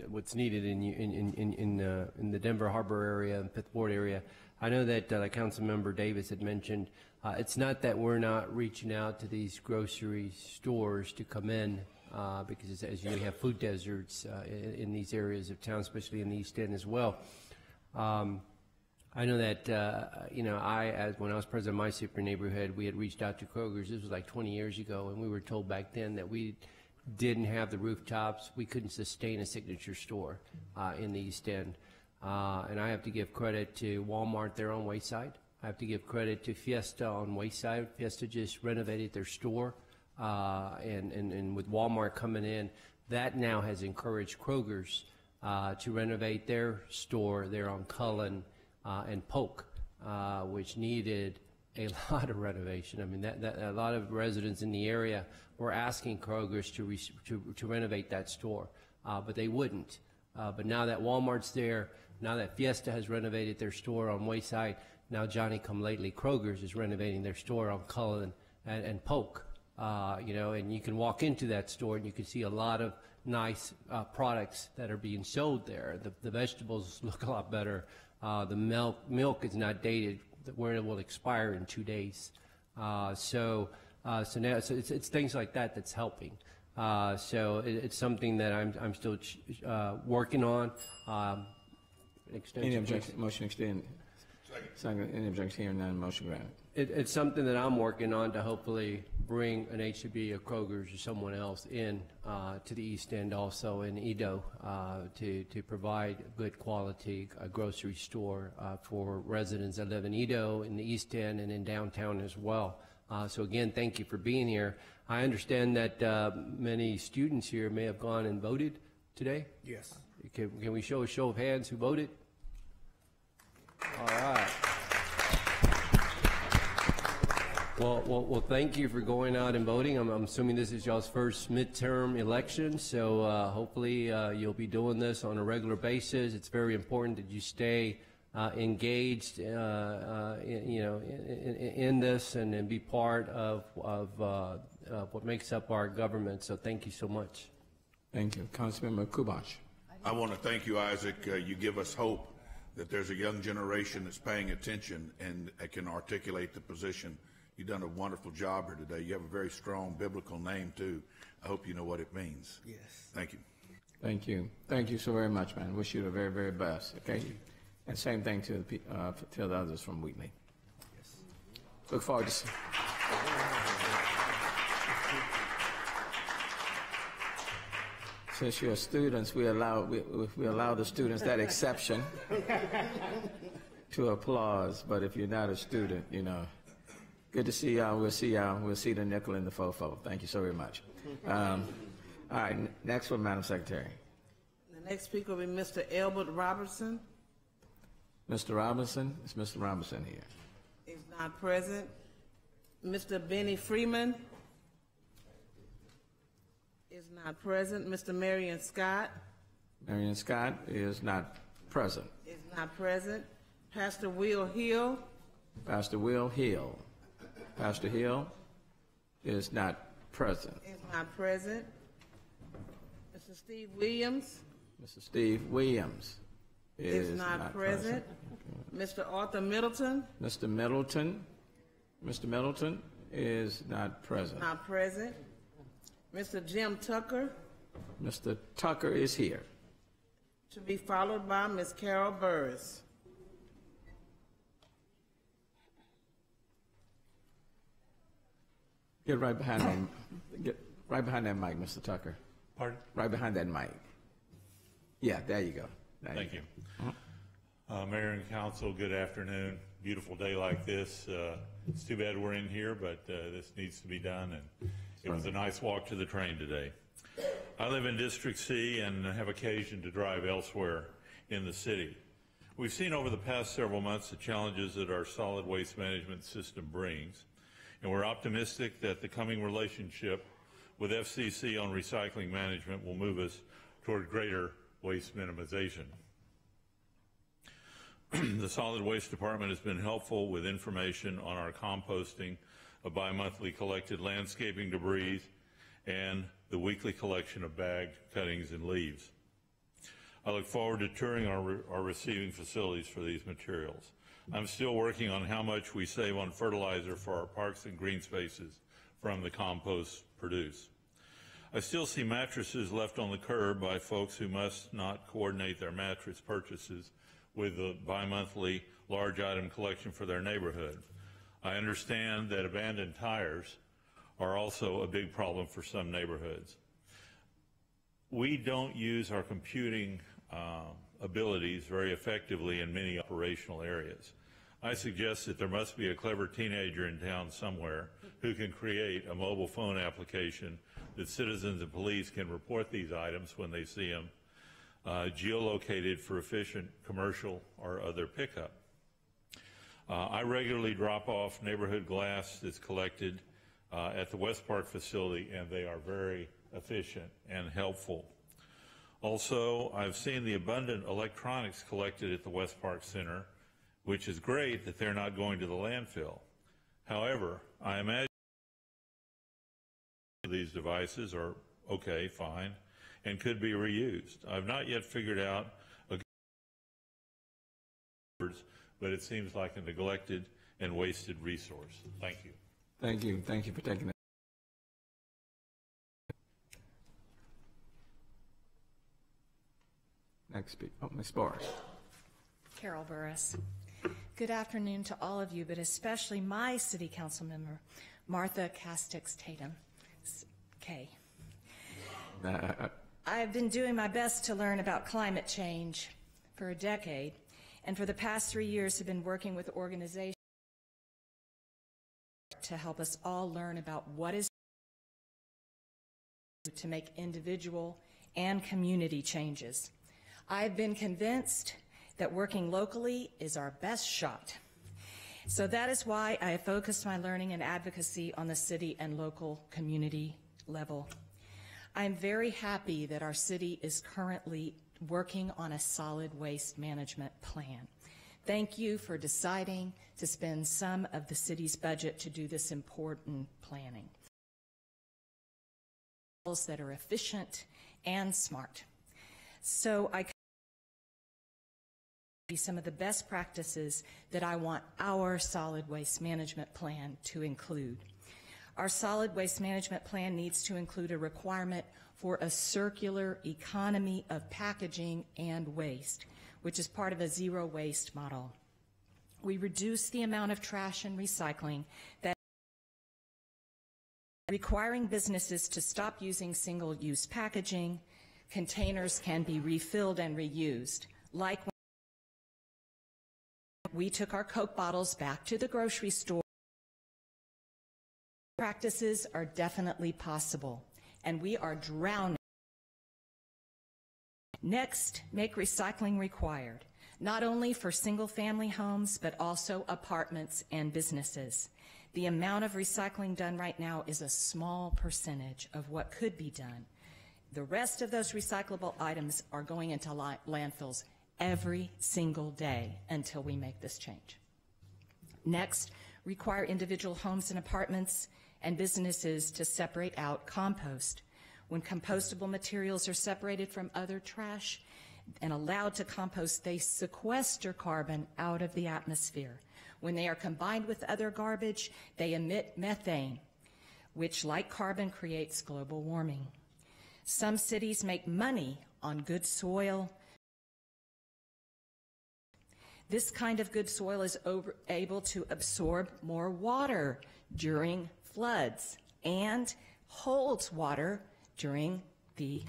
what's needed in the Denver Harbor area and Fifth Ward area. I know that Councilmember Davis had mentioned it's not that we're not reaching out to these grocery stores to come in because, as you know, you have food deserts in these areas of town, especially in the East End as well. I know that, when I was president of my super neighborhood, we had reached out to Kroger's. This was like 20 years ago, and we were told back then that we didn't have the rooftops. We couldn't sustain a signature store in the East End. And I have to give credit to Walmart there on Wayside. I have to give credit to Fiesta on Wayside. Fiesta just renovated their store, and with Walmart coming in, that now has encouraged Kroger's to renovate their store there on Cullen and Polk, which needed a lot of renovation. I mean, that a lot of residents in the area were asking Kroger's to renovate that store, but they wouldn't. But now that Walmart's there, now that Fiesta has renovated their store on Wayside, now Johnny Come Lately Kroger's is renovating their store on Cullen and Polk. And you can walk into that store and you can see a lot of nice products that are being sold there. The vegetables look a lot better. The milk is not dated, where it will expire in 2 days. So now it's things like that that's helping. So it's something that I'm still working on. Any objection? Motion extended. Second. Any objection? Hearing none. Motion granted. It's something that I'm working on to hopefully bring an HEB, a Kroger's, or someone else in to the East End, also in Edo, to provide good quality grocery store for residents that live in Edo, in the East End, and in downtown as well. So again, thank you for being here. I understand that many students here may have gone and voted today. Yes. Can we show a show of hands who voted? All right. Well, thank you for going out and voting. I'm assuming this is y'all's first midterm election, so hopefully you'll be doing this on a regular basis. It's very important that you stay engaged, in this and be part of what makes up our government. So thank you so much. Thank you. Councilmember Kubash. I want to thank you, Isaac. You give us hope that there's a young generation that's paying attention and can articulate the position. You've done a wonderful job here today. You have a very strong biblical name, too. I hope you know what it means. Yes. Thank you. Thank you. Thank you so very much, man. Wish you the very, very best. Okay? And same thing to the others from Wheatley. Yes. Look forward to seeing. Since you're students, we allow the students that exception to applause. But if you're not a student, good to see y'all. We'll see y'all. We'll see the nickel and the fofo. Thank you so very much. All right, next one, Madam Secretary. The next speaker will be Mr. Elbert Robertson. Mr. Robinson, is Mr. Robinson here? He's not present. Mr. Benny Freeman is not present. Mr. Marion Scott Marion Scott is not present. is not present. Pastor Will Hill Pastor Will Hill. Pastor Hill is not present. is not present. Mr. Steve Williams Mr. Steve Williams is not present. Mr. Arthur Middleton Mr. Middleton. Mr. Middleton is not present. not present. Mr. Jim Tucker, Mr. Tucker is here. to be followed by Ms. Carol Burris. Get right behind that mic, Mr. Tucker. Pardon? Right behind that mic. Yeah, there you go. Thank you. Mayor and Council, good afternoon. Beautiful day like this. It's too bad we're in here, but this needs to be done, and it was a nice walk to the train today. I live in District C and have occasion to drive elsewhere in the city. We've seen over the past several months the challenges that our solid waste management system brings, and we're optimistic that the coming relationship with FCC on recycling management will move us toward greater waste minimization. The Solid Waste Department has been helpful with information on our composting of bi-monthly collected landscaping debris and the weekly collection of bagged cuttings and leaves. I look forward to touring our receiving facilities for these materials. I'm still working on how much we save on fertilizer for our parks and green spaces from the compost produced. I still see mattresses left on the curb by folks who must not coordinate their mattress purchases with the bi-monthly large item collection for their neighborhood. I understand that abandoned tires are also a big problem for some neighborhoods. We don't use our computing abilities very effectively in many operational areas. I suggest that there must be a clever teenager in town somewhere who can create a mobile phone application that citizens and police can report these items when they see them, geolocated for efficient commercial or other pickup. I regularly drop off neighborhood glass that's collected at the West Park facility, and they are very efficient and helpful. Also, I've seen the abundant electronics collected at the West Park Center, which is great that they're not going to the landfill. However, I imagine these devices are okay, fine, and could be reused. I've not yet figured out but it seems like a neglected and wasted resource. Thank you. Thank you. Thank you for taking that. Next speaker, Ms. Barrs. Carol Burris. Good afternoon to all of you, but especially my city council member, Martha Castix Tatum. Kay. I've been doing my best to learn about climate change for a decade, and for the past 3 years have been working with organizations to help us all learn about what is to make individual and community changes. I've been convinced that working locally is our best shot. So that is why I have focused my learning and advocacy on the city and local community level. I'm very happy that our city is currently working on a solid waste management plan. Thank you for deciding to spend some of the city's budget to do this important planning. That are efficient and smart. So I be some of the best practices that I want our solid waste management plan to include. Our solid waste management plan needs to include a requirement for a circular economy of packaging and waste, which is part of a zero waste model. We reduce the amount of trash and recycling that requiring businesses to stop using single-use packaging. Containers can be refilled and reused. Like when we took our Coke bottles back to the grocery store. Practices are definitely possible, and we are drowning. Next, make recycling required, not only for single-family homes, but also apartments and businesses. The amount of recycling done right now is a small percentage of what could be done. The rest of those recyclable items are going into landfills every single day until we make this change. Next, require individual homes and apartments and businesses to separate out compost. When compostable materials are separated from other trash and allowed to compost, they sequester carbon out of the atmosphere. When they are combined with other garbage, they emit methane, which, like carbon, creates global warming. Some cities make money on good soil. This kind of good soil is able to absorb more water during floods and holds water during the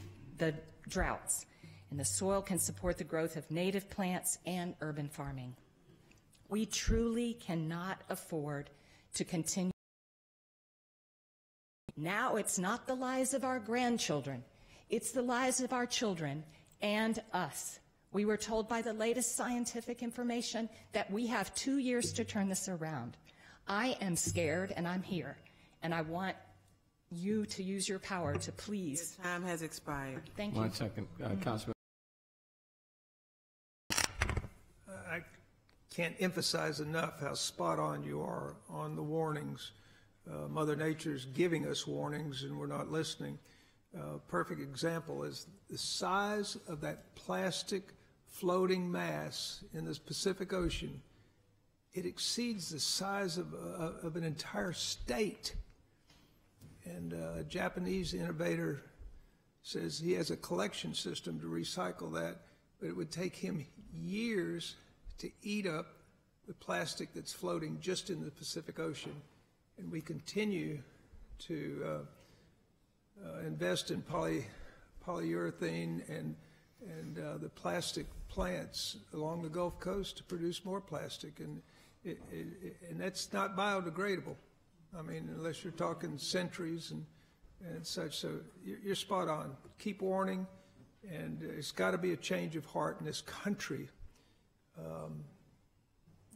droughts. And the soil can support the growth of native plants and urban farming. We truly cannot afford to continue. Now it's not the lives of our grandchildren, it's the lives of our children and us. We were told by the latest scientific information that we have 2 years to turn this around. I am scared, and I'm here, and I want you to use your power to please. Your time has expired. Thank you. 1 second, Councilman. I can't emphasize enough how spot on you are on the warnings. Mother Nature's giving us warnings and we're not listening. Perfect example is the size of that plastic floating mass in the Pacific Ocean. It exceeds the size of an entire state. And a Japanese innovator says he has a collection system to recycle that, but it would take him years to eat up the plastic that's floating just in the Pacific Ocean. And we continue to invest in polyurethane and the plastic plants along the Gulf Coast to produce more plastic. And that's not biodegradable. I mean, unless you're talking centuries and such. So you're spot on. Keep warning, and it's got to be a change of heart in this country.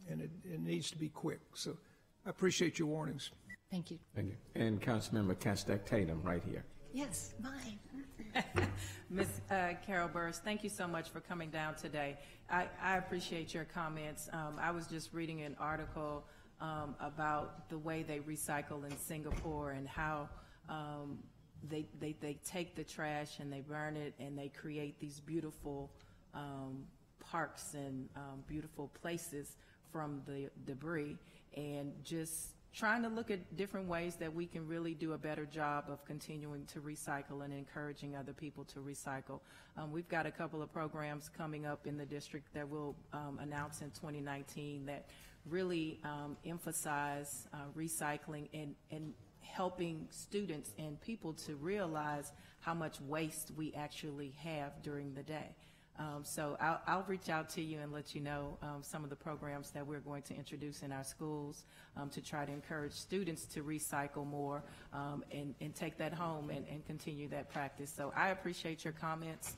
And it needs to be quick. So I appreciate your warnings. Thank you. Thank you. And Councilmember Castak Tatum, right here. Yes, mine. Ms. Carol Burris, thank you so much for coming down today. I appreciate your comments. I was just reading an article about the way they recycle in Singapore and how they take the trash and they burn it and they create these beautiful parks and beautiful places from the debris, and just trying to look at different ways that we can really do a better job of continuing to recycle and encouraging other people to recycle. We've got a couple of programs coming up in the district that we'll announce in 2019 that really emphasize recycling and helping students and people to realize how much waste we actually have during the day. So I'll reach out to you and let you know some of the programs that we're going to introduce in our schools to try to encourage students to recycle more and take that home and continue that practice. So I appreciate your comments,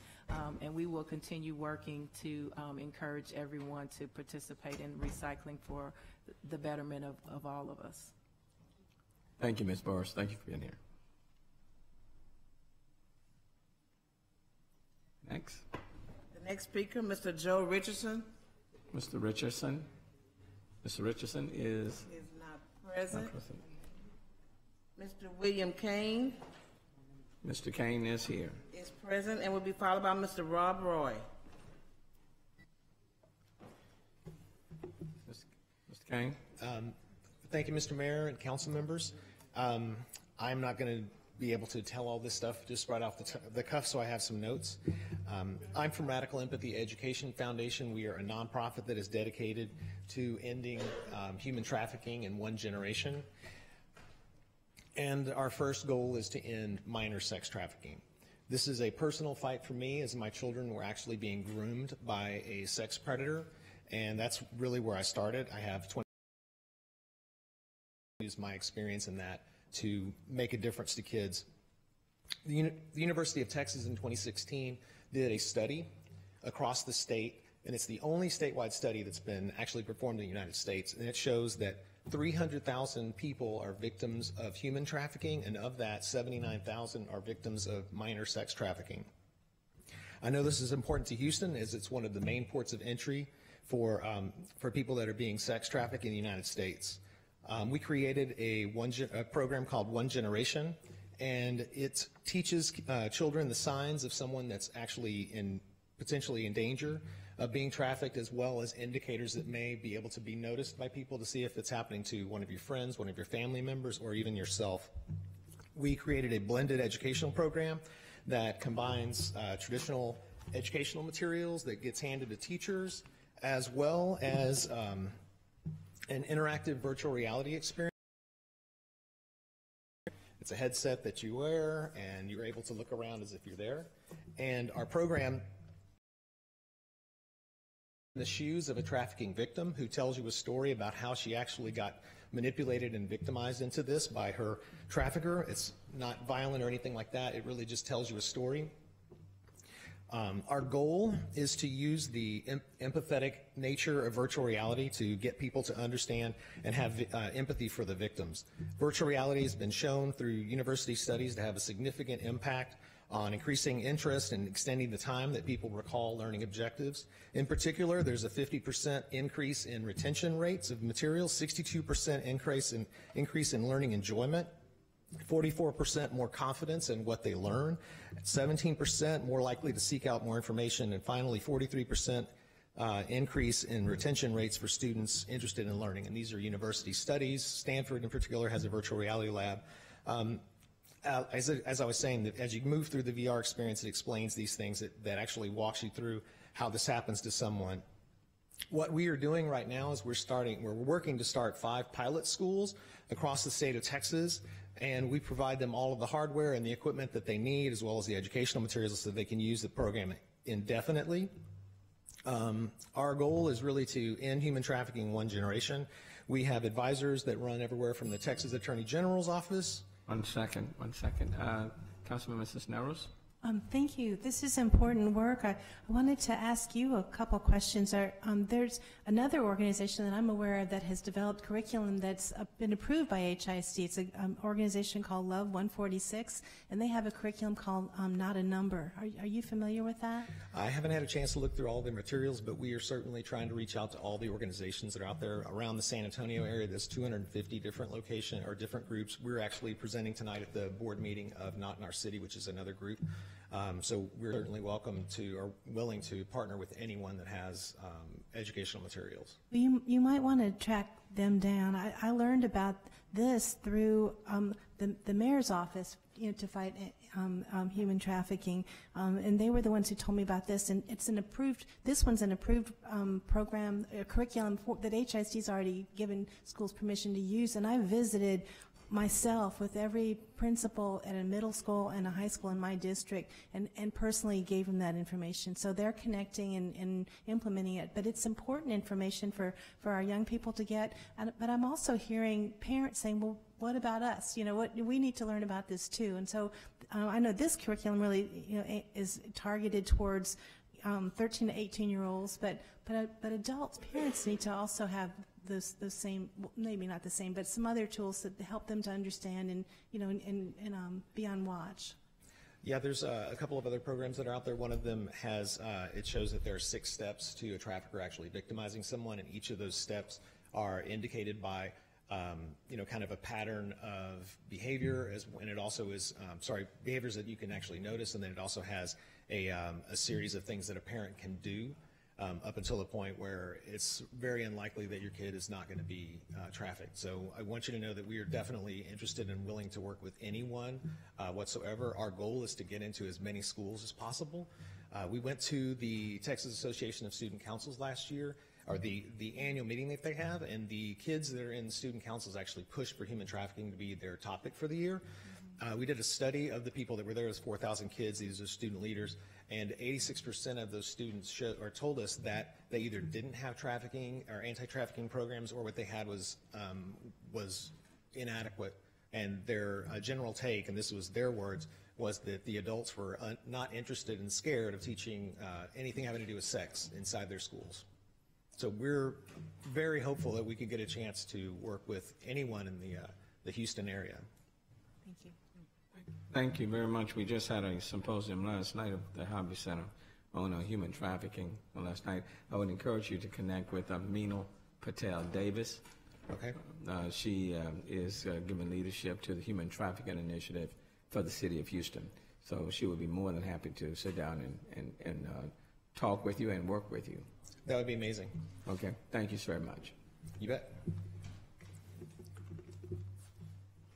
and we will continue working to encourage everyone to participate in recycling for the betterment of all of us. Thank you, Ms. Morris. Thank you for being here. Next. The next speaker, Mr. Joe Richardson. Mr. Richardson. Mr. Richardson is not present. not present. Mr. William Kane Mr. Kane is here. is present and will be followed by Mr. Rob Roy. Mr. Kane. Thank you, Mr. Mayor and council members. I'm not going to be able to tell all this stuff just right off the cuff, so I have some notes. I'm from Radical Empathy Education Foundation. We are a nonprofit that is dedicated to ending human trafficking in one generation. And our first goal is to end minor sex trafficking. This is a personal fight for me, as my children were actually being groomed by a sex predator, and that's really where I started. I have 20 use my experience in that to make a difference to kids. The University of Texas in 2016 did a study across the state, and it's the only statewide study that's been actually performed in the United States, and it shows that 300,000 people are victims of human trafficking, and of that, 79,000 are victims of minor sex trafficking. I know this is important to Houston, as it's one of the main ports of entry for people that are being sex trafficked in the United States. We created a program called One Generation, and it teaches children the signs of someone that's actually potentially in danger of being trafficked, as well as indicators that may be able to be noticed by people to see if it's happening to one of your friends, one of your family members, or even yourself. We created a blended educational program that combines traditional educational materials that gets handed to teachers, as well as an interactive virtual reality experience. It's a headset that you wear, and you're able to look around as if you're there. And our program, the shoes of a trafficking victim who tells you a story about how she actually got manipulated and victimized into this by her trafficker. It's not violent or anything like that. It really just tells you a story. Our goal is to use the empathetic nature of virtual reality to get people to understand and have empathy for the victims. Virtual reality has been shown through university studies to have a significant impact on increasing interest and extending the time that people recall learning objectives. In particular, there's a 50% increase in retention rates of materials, 62% increase in learning enjoyment, 44% more confidence in what they learn, 17% more likely to seek out more information, and finally 43% increase in retention rates for students interested in learning. And these are university studies. Stanford in particular has a virtual reality lab. As I was saying, that as you move through the VR experience, it explains these things that actually walks you through how this happens to someone. What we are doing right now is we're working to start 5 pilot schools across the state of Texas, and we provide them all of the hardware and the equipment that they need, as well as the educational materials, so they can use the program indefinitely. Our goal is really to end human trafficking in one generation. We have advisors that run everywhere from the Texas Attorney General's office. One second. Councilman Cisneros. Thank you. This is important work. I wanted to ask you a couple questions. There's another organization that I'm aware of that has developed curriculum that's been approved by HISD. It's an organization called Love 146, and they have a curriculum called Not a Number. Are you familiar with that? I haven't had a chance to look through all the materials, but we are certainly trying to reach out to all the organizations that are out there around the San Antonio area. There's 250 different locations or different groups. We're actually presenting tonight at the board meeting of Not in Our City, which is another group. So we're certainly welcome to or willing to partner with anyone that has educational materials. Well, you might want to track them down. I learned about this through the mayor's office, to fight human trafficking, and they were the ones who told me about this. And it's this one's an approved program, curriculum that HISD's already given schools permission to use. And I visited myself with every principal at a middle school and a high school in my district, and personally gave them that information. So they're connecting and implementing it. But it's important information for our young people to get. But I'm also hearing parents saying, well, what about us? What we need to learn about this too. And so I know this curriculum really is targeted towards 13 to 18-year-olds, but adults, parents need to also have those same, well, maybe not the same, but some other tools that help them to understand and be on watch. Yeah, there's a couple of other programs that are out there. One of them has, it shows that there are 6 steps to a trafficker actually victimizing someone, and each of those steps are indicated by kind of a pattern of behavior, and it also is, behaviors that you can actually notice, and then it also has a series of things that a parent can do up until the point where it's very unlikely that your kid is not going to be trafficked. So I want you to know that we are definitely interested and willing to work with anyone whatsoever. Our goal is to get into as many schools as possible. We went to the Texas Association of Student Councils last year, or the annual meeting that they have, and the kids that are in student councils actually pushed for human trafficking to be their topic for the year. We did a study of the people that were there. It was 4,000 kids. These are student leaders, and 86% of those students told us that they either didn't have trafficking or anti-trafficking programs, or what they had was inadequate. And their general take, and this was their words, was that the adults were not interested and scared of teaching anything having to do with sex inside their schools. So we're very hopeful that we could get a chance to work with anyone in the Houston area. Thank you. Thank you very much. We just had a symposium last night at the Hobby Center on human trafficking last night. I would encourage you to connect with Meenal Patel Davis. Okay. She is giving leadership to the Human Trafficking Initiative for the city of Houston. So she would be more than happy to sit down and talk with you and work with you. That would be amazing. Okay. Thank you so very much. You bet.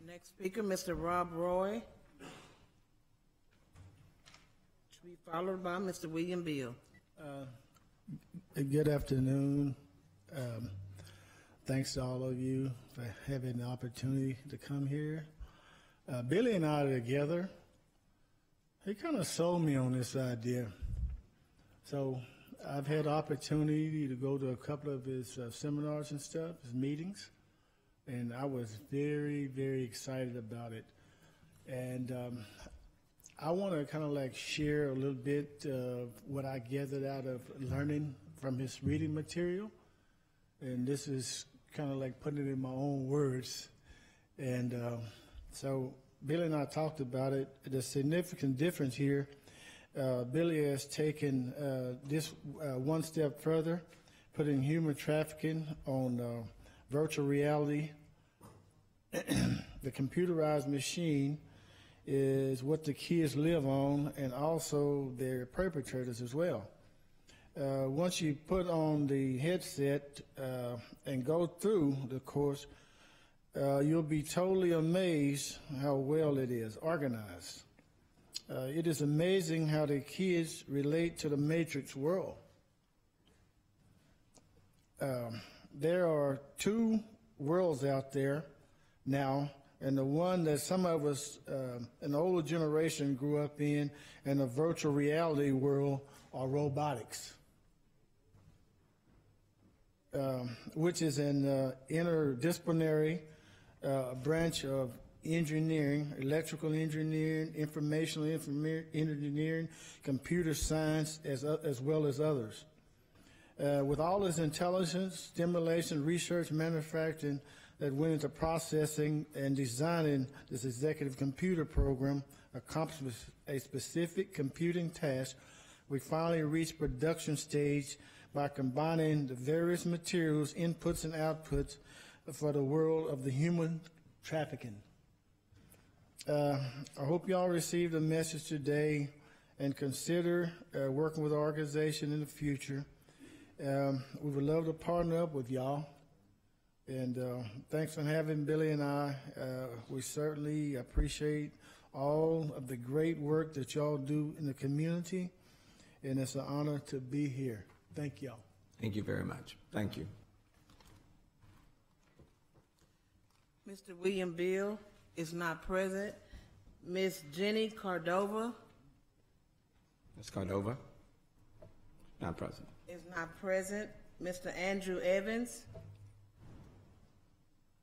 Next speaker, Mr. Rob Roy. To be followed by Mr. William Beal. Good afternoon. Thanks to all of you for having the opportunity to come here. Billy and I are together. He kind of sold me on this idea. So I've had the opportunity to go to a couple of his seminars and stuff, his meetings, and I was very, very excited about it. And I want to kind of like share a little bit of what I gathered out of learning from his reading material. And this is kind of like putting it in my own words. And so Billy and I talked about it. The significant difference here, Billy has taken this one step further, putting human trafficking on virtual reality. The computerized machine is what the kids live on, and also their perpetrators as well. Once you put on the headset and go through the course, you'll be totally amazed how well it is organized. It is amazing how the kids relate to the Matrix world. There are 2 worlds out there now, and the one that some of us, an older generation, grew up in the virtual reality world, are robotics, which is an interdisciplinary branch of engineering, electrical engineering, informational engineering, computer science, as well as others. With all this intelligence, stimulation, research, manufacturing that went into processing and designing this executive computer program accomplished a specific computing task, we finally reached production stage by combining the various materials, inputs and outputs for the world of the human trafficking. I hope you all received the message today and consider working with the organization in the future. We would love to partner up with y'all. And thanks for having Billy and I. We certainly appreciate all of the great work that y'all do in the community, and it's an honor to be here. Thank y'all. Thank you very much. Thank you. Mr. William Bill is not present. Ms. Jenny Cordova Ms. Cordova? Not present. is not present. Mr. Andrew Evans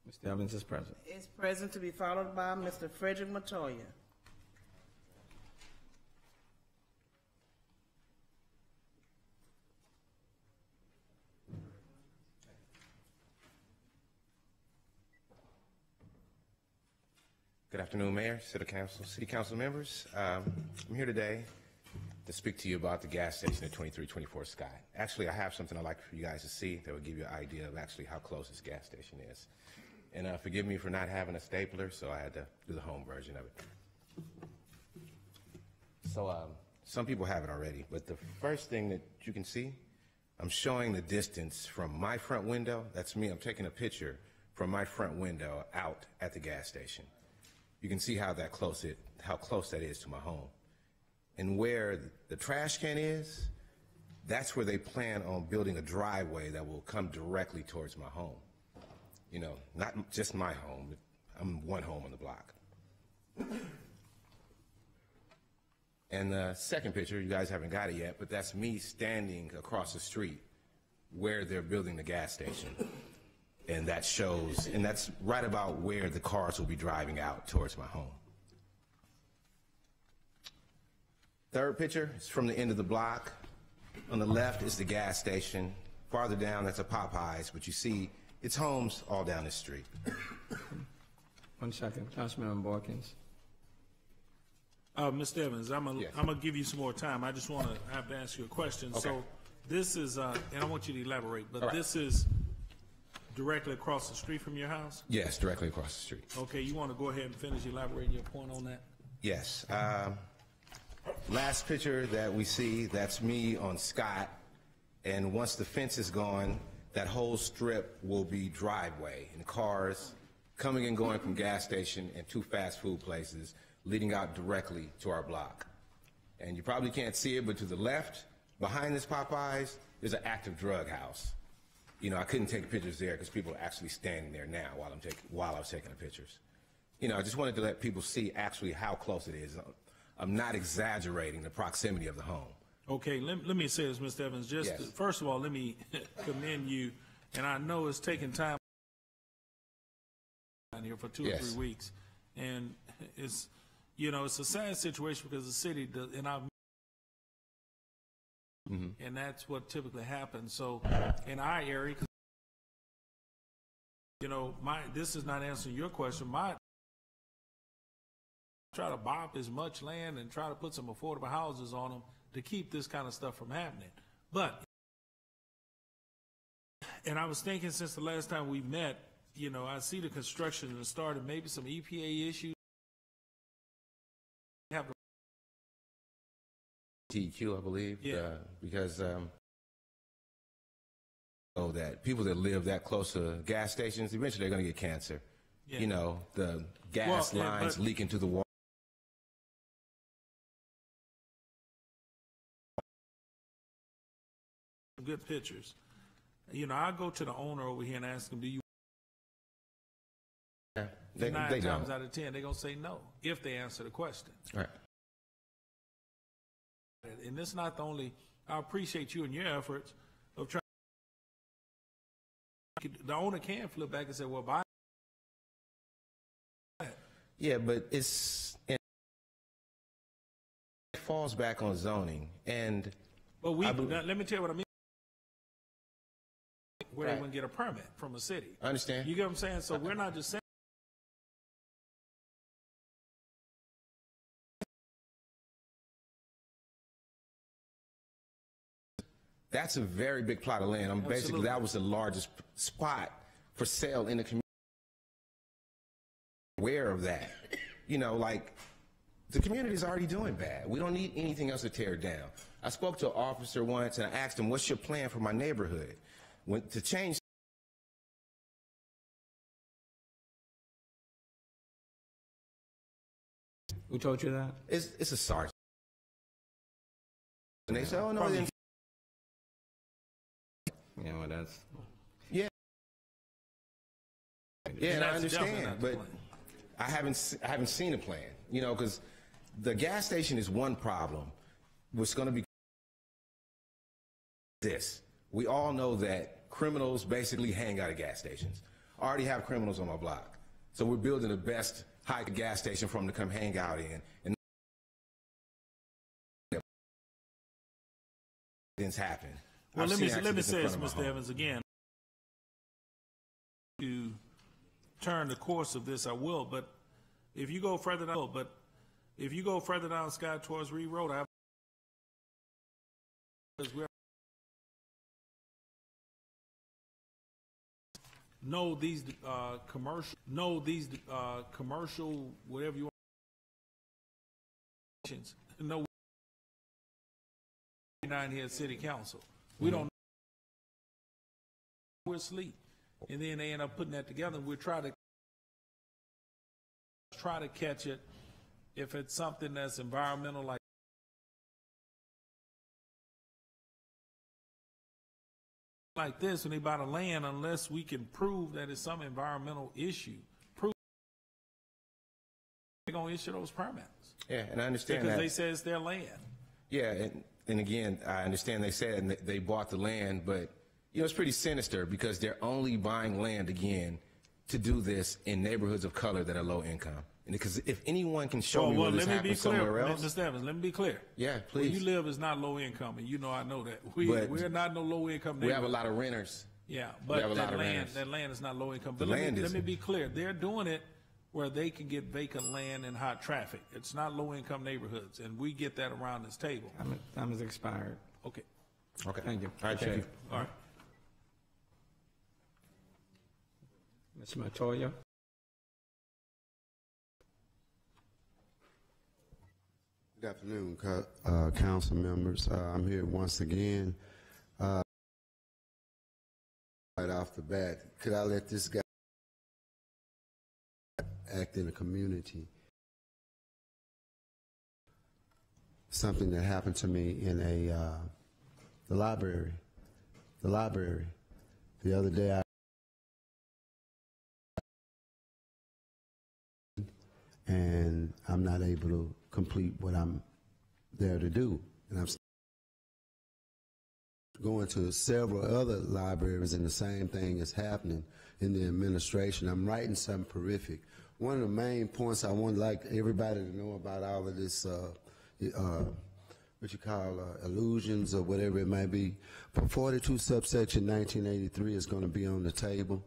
Mr. Evans is present. is present, to be followed by Mr. Frederick Matoya. Good afternoon, Mayor, City Council members. I'm here today to speak to you about the gas station at 2324 Scott. Actually, I have something I'd like for you guys to see that will give you an idea of actually how close this gas station is. And forgive me for not having a stapler, so I had to do the home version of it. So some people have it already, but the first thing that you can see, I'm showing the distance from my front window. That's me. I'm taking a picture from my front window out at the gas station. You can see how close that is to my home. And where the trash can is, that's where they plan on building a driveway that will come directly towards my home. You know, not just my home, but I'm one home on the block. And the second picture, you guys haven't got it yet, but that's me standing across the street where they're building the gas station. And that shows, and that's right about where the cars will be driving out towards my home. Third picture is from the end of the block. On the left is the gas station. Farther down, that's a Popeyes, but you see, it's homes all down the street. 1 second. Councilman Borkins. Mr. Evans, I'm gonna give you some more time. I just have to ask you a question. Okay. So this is, and I want you to elaborate, but Right. this is directly across the street from your house? Yes, directly across the street. Okay, you want to go ahead and finish elaborating your point on that? Yes. Last picture that we see, that's me on Scott. And once the fence is gone, that whole strip will be driveway and cars coming and going from gas station and 2 fast food places leading out directly to our block. And you probably can't see it, but to the left, behind this Popeyes, there's an active drug house. You know, I couldn't take pictures there because people are actually standing there now while I was taking the pictures. You know, I just wanted to let people see actually how close it is. I'm not exaggerating the proximity of the home. Okay, let me say this, Mr. Evans. Yes. First of all, let me commend you, and I know it's taken time down here for 2 or 3 weeks, and it's, you know, it's a sad situation because the city does, and I've and that's what typically happens. So in our area, you know, this is not answering your question. Try to bop as much land and try to put some affordable houses on them to keep this kind of stuff from happening. But, and I was thinking since the last time we met, you know, I see the construction has started, maybe some EPA issues. TQ, I believe, Yeah. because that people that live that close to gas stations, eventually they're going to get cancer. Yeah. You know, the gas lines leak into the water. Good pictures. You know, I go to the owner over here and ask him, do you? Yeah, 9 they times don't. out of 10, they're going to say no if they answer the question. Right. And it's not the only, I appreciate you and your efforts of trying. The owner can flip back and say, well, buy. Yeah, but it falls back on zoning. And But let me tell you what I mean. Where Right. they wouldn't get a permit from a city. I understand. You get what I'm saying? So we're not just saying. That's a very big plot of land. Basically, Absolutely. that was the largest spot for sale in the community. Aware of that. You know, like, the community is already doing bad. We don't need anything else to tear it down. I spoke to an officer once and I asked him, what's your plan for my neighborhood? To change. Who told you that? It's a sergeant. And they said, oh, no, they didn't. Yeah, well, that's. Yeah. Yeah, and I that's definitely understand, not the but plan. I haven't seen a plan, you know, because the gas station is one problem. What's going to be this. We all know that criminals basically hang out at gas stations. I already have criminals on my block. So we're building the best high gas station for them to come hang out in. And things happen. Well, I've let seen me accidents say in this, front of Mr. my home. Evans, again. To turn the course of this, I will. But if you go further down Sky towards Reed Road, these commercial, whatever you want. No, down here at City Council. We don't know. We're asleep. And then they end up putting that together, and we'll try to catch it if it's something that's environmental, like this, when they buy the land, unless we can prove that it's some environmental issue, they're going to issue those permits. Yeah, and I understand because that. they say it's their land. Yeah, and again, I understand they said they bought the land, but you know, it's pretty sinister because they're only buying land again to do this in neighborhoods of color that are low income. And because if anyone can show me where this happens somewhere else. Mr. Evans, let me be clear. Yeah, please. Where you live is not low income, and you know I know that. We're not no low income neighborhood. We have a lot of renters. Yeah, but that land is not low income. But let me be clear. They're doing it where they can get vacant land and hot traffic. It's not low income neighborhoods, and we get that around this table. Time has expired. Okay. Okay. Thank you. All right, thank you. All right. Ms. Matoya. Good afternoon, council members. I'm here once again. Right off the bat, could I let this guy act in the community? Something that happened to me in the library. The other day, and I'm not able to complete what I'm there to do. And I'm going to several other libraries, and the same thing is happening in the administration. I'm writing something horrific. One of the main points I would like everybody to know about all of this, what you call illusions or whatever it may be, for 42 subsection 1983 is going to be on the table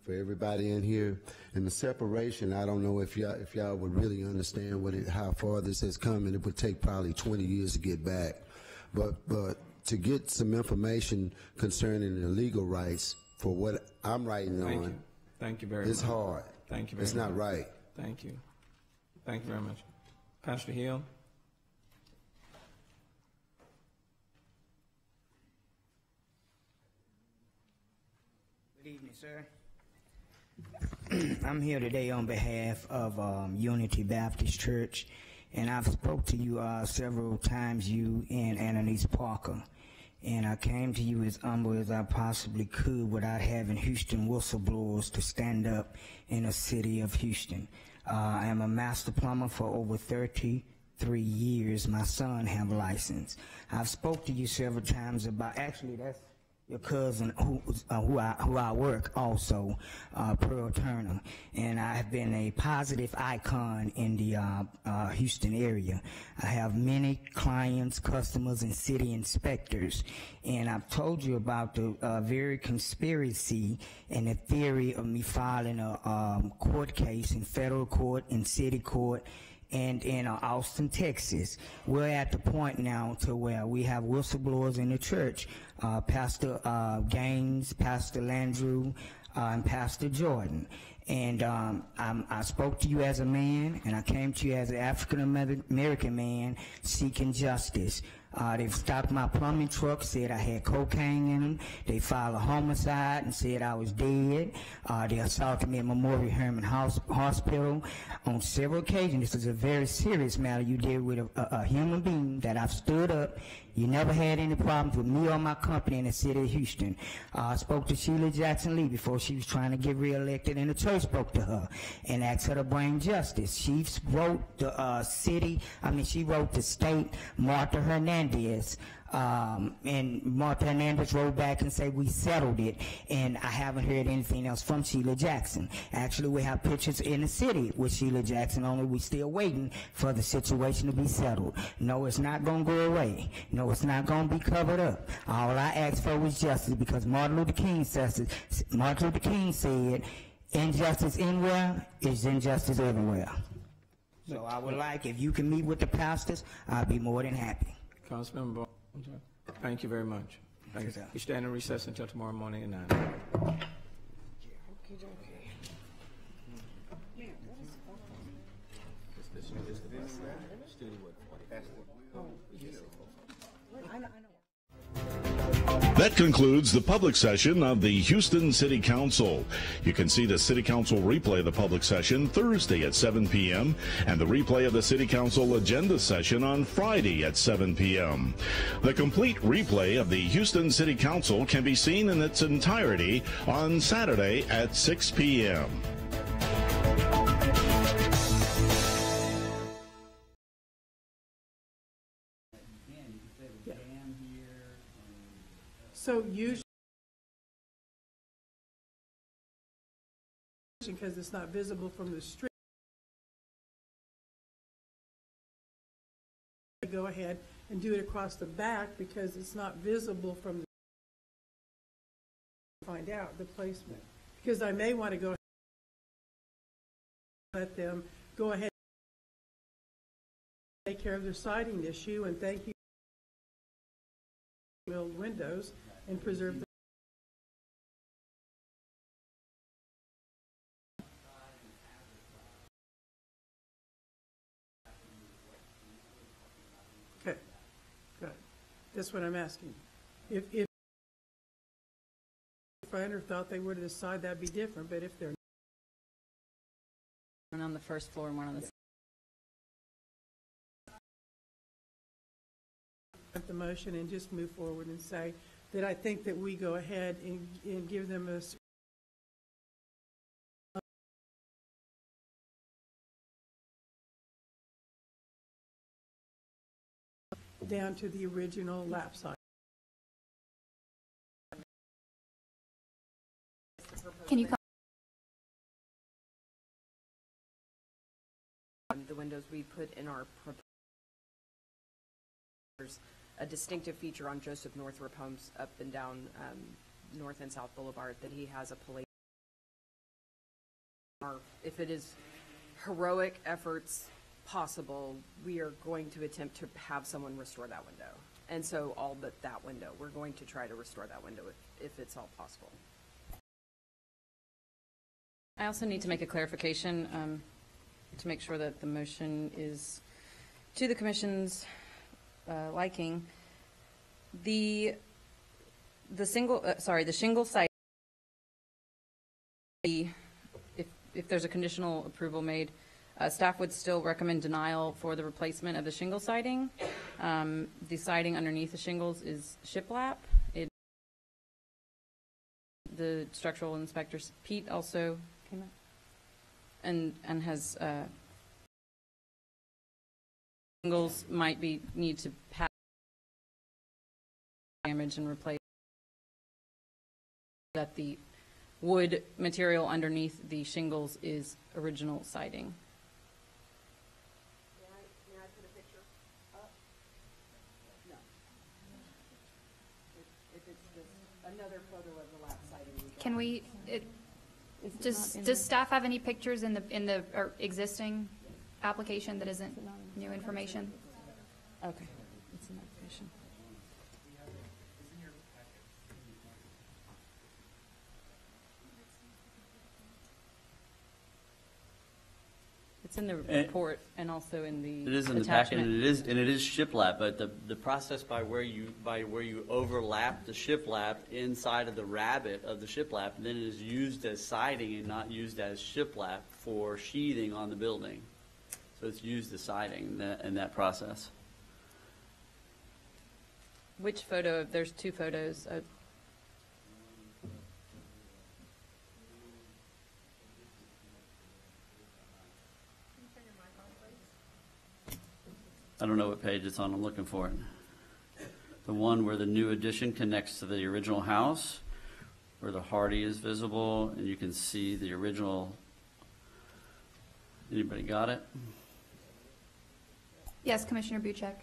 for everybody in here. And the separation, I don't know if y'all would really understand how far this has come, and it would take probably 20 years to get back. But to get some information concerning the legal rights for what I'm writing on, Thank you very much. it's hard. Thank you very much. It's not right. Thank you. Thank you very much. Pastor Hill. Good evening, sir. I'm here today on behalf of Unity Baptist Church, and I've spoke to you several times, you and Annalise Parker, and I came to you as humble as I possibly could without having Houston whistleblowers to stand up in the city of Houston. I am a master plumber for over 33 years. My son have a license. I've spoke to you several times about, actually that's your cousin who I work also, Pearl Turner, and I have been a positive icon in the Houston area. I have many clients, customers, and city inspectors, and I've told you about the very conspiracy and the theory of me filing a court case in federal court, in city court, and in Austin, Texas. We're at the point now to where we have whistleblowers in the church, Pastor Gaines, Pastor Landrew, and Pastor Jordan. And I spoke to you as a man, and I came to you as an African American man seeking justice. They've stopped my plumbing truck, said I had cocaine in them. They filed a homicide and said I was dead. They assaulted me at Memorial Hermann Hospital on several occasions. This is a very serious matter. You deal with a human being that I've stood up. You never had any problems with me or my company in the city of Houston. I spoke to Sheila Jackson Lee before she was trying to get reelected, and the church spoke to her and asked her to bring justice. She wrote the she wrote the state, Martha Hernandez, and Martha Hernandez wrote back and said we settled it, and I haven't heard anything else from Sheila Jackson. Actually, we have pictures in the city with Sheila Jackson, only we're still waiting for the situation to be settled. No, it's not going to go away. No, it's not going to be covered up. All I asked for was justice, because Martin Luther King said, injustice anywhere is injustice everywhere. So I would like, if you can meet with the pastors, I'll be more than happy. Councilmember Ball, thank you very much. Thank you. We stand in recess until tomorrow morning at 9. That concludes the public session of the Houston City Council. You can see the City Council replay of the public session Thursday at 7 p.m. and the replay of the City Council agenda session on Friday at 7 p.m. The complete replay of the Houston City Council can be seen in its entirety on Saturday at 6 p.m. So usually, because it's not visible from the street, go ahead and do it across the back because it's not visible from the find out the placement. Because I may want to go ahead and let them go ahead and take care of their siding issue, and thank you for build windows and preserve the okay, good. That's what I'm asking. If Finder thought they were to decide, that'd be different, but if they're one on the first floor and one on the the motion and just move forward and say that I think that we go ahead and give them a down to the original lap side. Can you come? The windows we put in our a distinctive feature on Joseph Northrop Homes up and down North and South Boulevard that he has a police. If it is heroic efforts possible, we are going to attempt to have someone restore that window. And so all but that window, we're going to try to restore that window if it's all possible. I also need to make a clarification to make sure that the motion is to the Commission's liking. The shingle site, if there's a conditional approval made, staff would still recommend denial for the replacement of the shingle siding. The siding underneath the shingles is shiplap. The structural inspectors, Pete, also came out and has shingles might need to pass damage and replace. That the wood material underneath the shingles is original siding. May I put a picture up? No. If it's just another photo of the lap siding. Can we? Does staff have any pictures in the existing application that isn't new information? Okay, it's an application. It's in the report and also in the It is in the packet, attachment. and it is shiplap, but the process by where you overlap the shiplap inside of the rabbet of the shiplap, and then it is used as siding and not used as shiplap for sheathing on the building. So it's used as siding in that process. Which photo? There's two photos. I don't know what page it's on. I'm looking for it. The one where the new addition connects to the original house, where the Hardy is visible, and you can see the original. Anybody got it? Yes, Commissioner Buchek.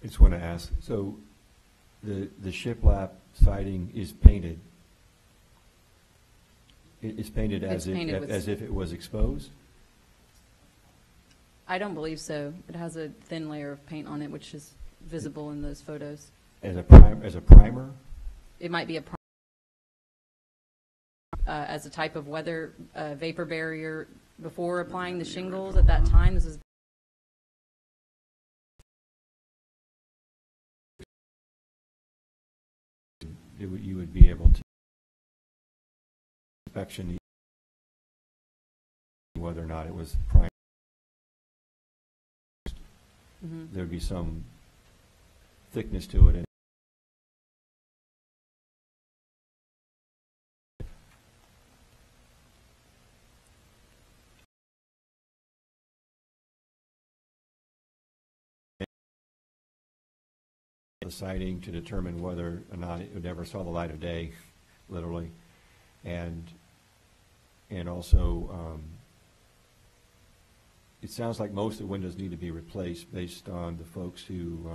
I just want to ask, so the shiplap siding is painted? It's painted as if it was exposed? I don't believe so. It has a thin layer of paint on it, which is visible in those photos. As a primer? It might be a as a type of weather vapor barrier before applying the shingles at that time. This is you would be able to inspection whether or not it was primed. There'd be some thickness to it. The siding to determine whether or not it ever saw the light of day, literally, and also it sounds like most of the windows need to be replaced based on the folks who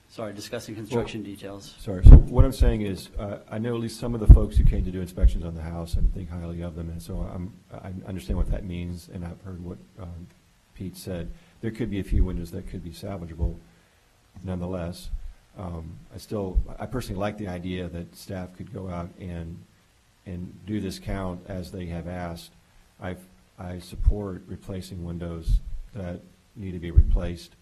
Sorry, discussing construction details. Sorry. So what I'm saying is, I know at least some of the folks who came to do inspections on the house and think highly of them, and so I understand what that means, and I've heard what Pete said. There could be a few windows that could be salvageable, nonetheless. I personally like the idea that staff could go out and do this count as they have asked. I support replacing windows that need to be replaced.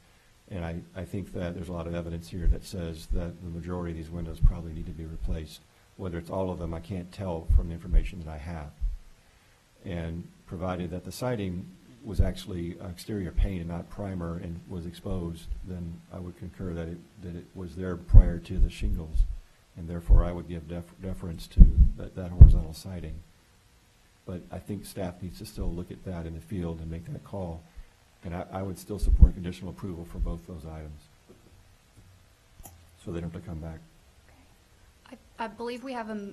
And I think that there's a lot of evidence here that says that the majority of these windows probably need to be replaced. Whether it's all of them, I can't tell from the information that I have. And provided that the siding was actually exterior paint and not primer and was exposed, then I would concur that it was there prior to the shingles. And therefore, I would give deference to that horizontal siding. But I think staff needs to still look at that in the field and make that call. And I would still support conditional approval for both those items, so they don't have to come back. I believe we have a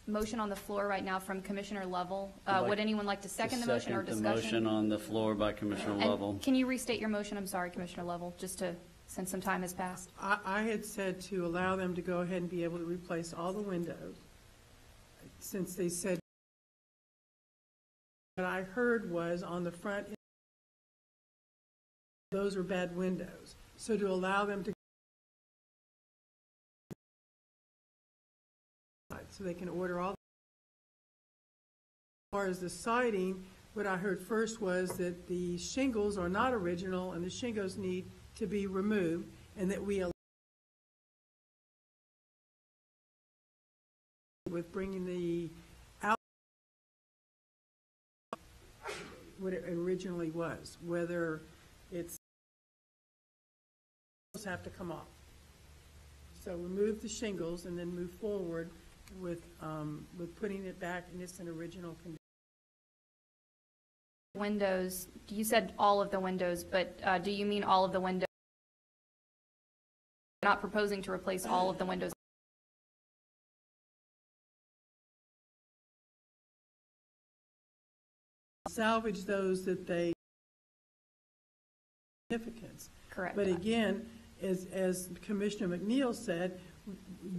motion on the floor right now from Commissioner Lovell. I'd would anyone like to second the motion or discussion? The motion on the floor by Commissioner And Lovell. can you restate your motion? I'm sorry, Commissioner Lovell, just to, since some time has passed. I had said to allow them to go ahead and be able to replace all the windows, since they said, what I heard was on the front, those are bad windows. So to allow them to, so they can order all. As far as the siding, what I heard first was that the shingles are not original and the shingles need to be removed, and that we allow with bringing the out what it originally was, whether it's have to come off. So remove the shingles and then move forward with putting it back in its original condition. Windows, you said all of the windows, but do you mean all of the windows? You're not proposing to replace all of the windows? Salvage those that they significance. Correct. But again, as Commissioner McNeil said,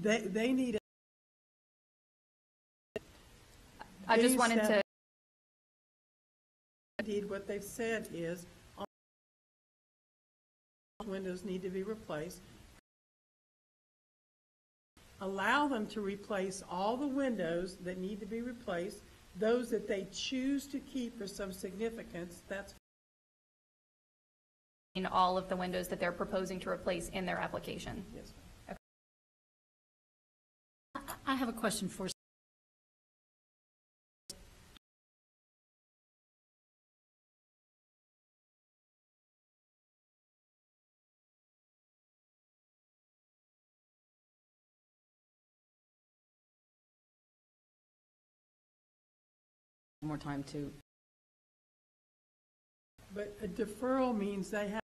they need. I just wanted to. Indeed, what they've said is all windows need to be replaced. Allow them to replace all the windows that need to be replaced. Those that they choose to keep for some significance, that's In all of the windows that they're proposing to replace in their application. yes. I have a question for more time to. But a deferral means they have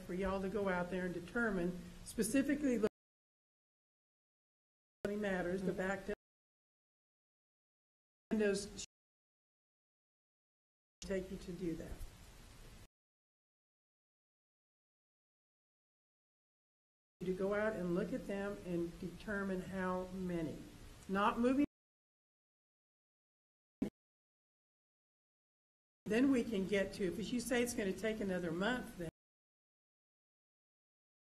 for y'all to go out there and determine specifically the matters, the back windows take you to do that. To go out and look at them and determine how many. Not moving. Then we can get to, if you say it's going to take another month, then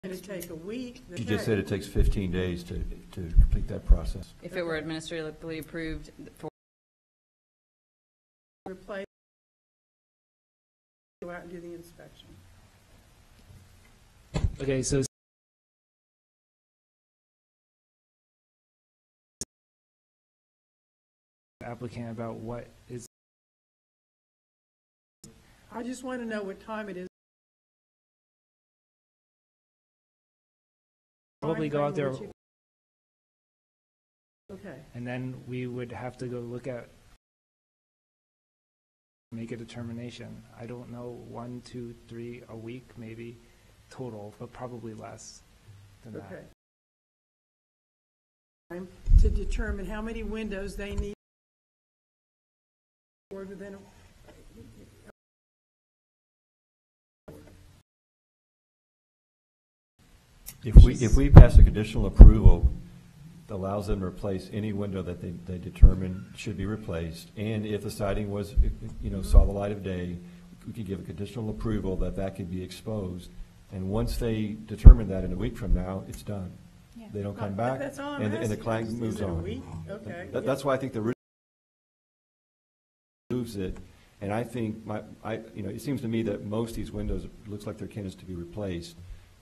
it's going to take a week. You just said it takes 15 days to complete that process. If it were administratively approved for. Replace, go out and do the inspection. Okay, so applicant about what is. I just want to know what time it is. Probably go out there. Okay. And then we would have to go look at, make a determination. I don't know, 1, 2, 3, a week maybe total, but probably less than that. Okay. Time to determine how many windows they need. Or within If we pass a conditional approval that allows them to replace any window that they determine should be replaced, and if the siding was, saw the light of day, we could give a conditional approval that could be exposed. And once they determine that in a week from now, it's done. Yeah. They don't come back, that's all I'm and the asking. client moves Is it a on. week? Okay. That's why I think the moves it. And I think it seems to me that most of these windows, it looks like they're candidates to be replaced.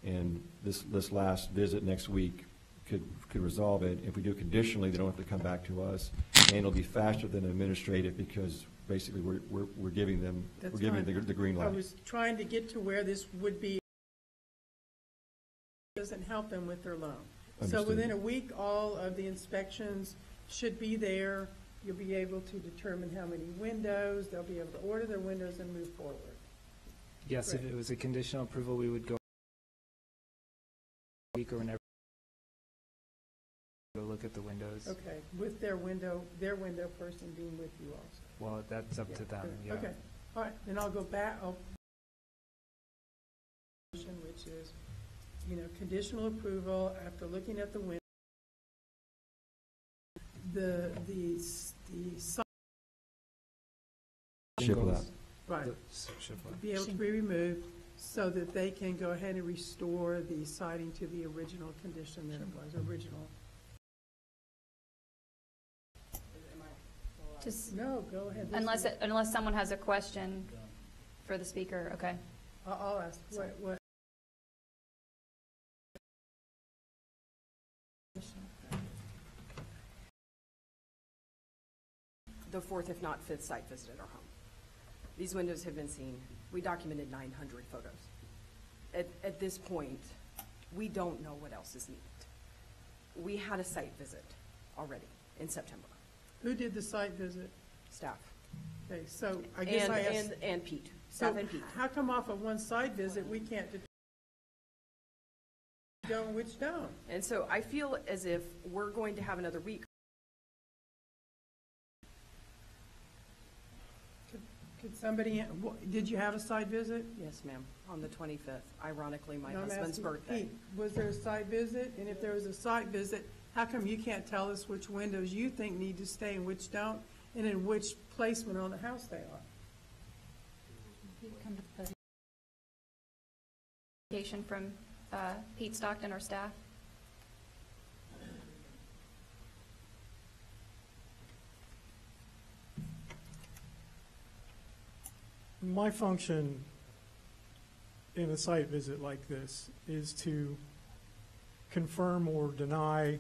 And this last visit next week could resolve it. If we do it conditionally, they don't have to come back to us, and it'll be faster than administrative because basically we're giving them the green light. I was trying to get to where this would be. Doesn't help them with their loan. Understood. So within a week, all of the inspections should be there. You'll be able to determine how many windows. They'll be able to order their windows and move forward. Yes, Great. if it was a conditional approval, we would go a week or whenever. Go look at the windows. Okay, with their window person being with you also. Well, that's up to them, yeah. Okay, all right, then I'll go back, which is, conditional approval after looking at the window. The Shiplap. Right, be able to be removed so that they can go ahead and restore the siding to the original condition that it was, original. Just No, go ahead. unless someone has a question for the speaker, okay. I'll ask, what? The fourth, if not fifth, site visit at our home. These windows have been seen. We documented 900 photos. At this point, we don't know what else is needed. We had a site visit already in September. Who did the site visit? Staff. Okay, so I guess I asked. And Pete. Staff and Pete. How come off of one site visit, we can't determine which don't? And so I feel as if we're going to have another week Somebody, did you have a site visit? Yes, ma'am, on the 25th, ironically, my No, I'm husband's asking birthday. Pete, was there a site visit? And if there was a site visit, how come you can't tell us which windows you think need to stay and which don't, and in which placement on the house they are? From Pete Stockton, our staff. My function in a site visit like this is to confirm or deny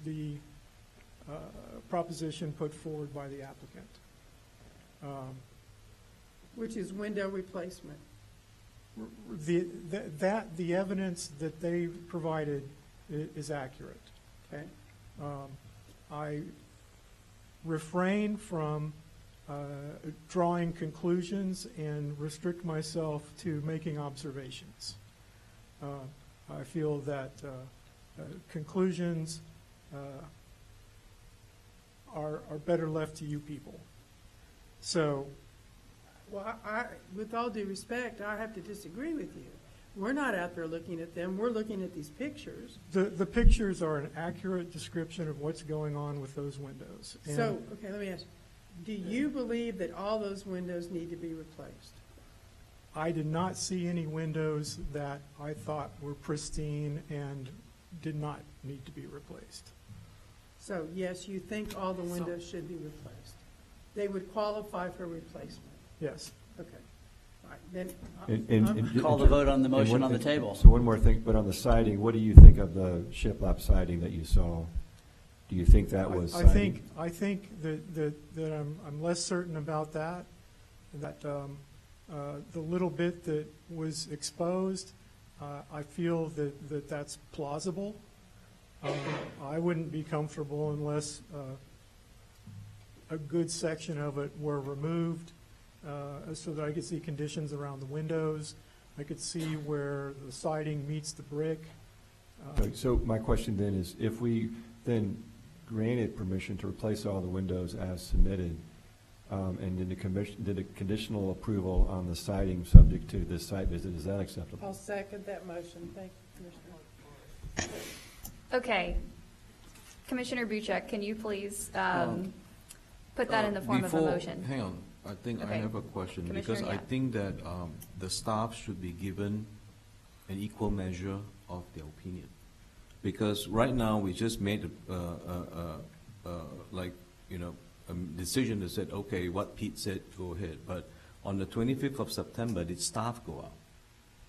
the proposition put forward by the applicant. Which is window replacement. The evidence that they provided is accurate. Okay. I refrain from drawing conclusions and restrict myself to making observations. I feel that conclusions are better left to you people. So, Well, with all due respect, I have to disagree with you. We're not out there looking at them. We're looking at these pictures. the pictures are an accurate description of what's going on with those windows. And So, okay, let me ask you. Do you believe that all those windows need to be replaced? I did not see any windows that I thought were pristine and did not need to be replaced. So, yes, you think all the windows should be replaced. They would qualify for replacement. Yes. Okay. All right, then. Call the vote on the and motion on the table. So one more thing, but on the siding, what do you think of the shiplap siding that you saw? Do you think that was siding? I think that I'm less certain about that. That the little bit that was exposed, I feel that that's plausible. I wouldn't be comfortable unless a good section of it were removed, so that I could see conditions around the windows. I could see where the siding meets the brick. So my question then is, if we then granted permission to replace all the windows as submitted, and did a conditional approval on the siding subject to this site visit, is that acceptable? I'll second that motion. Thank you, Commissioner. Okay. Commissioner Buchek, can you please put that in the form of a motion? Hang on. I think I Okay. have a question, Commissioner because I Yap. think that the staff should be given an equal measure of their opinion. Because right now, we just made a decision that said, okay, what Pete said, go ahead. But on the 25th of September, did staff go out?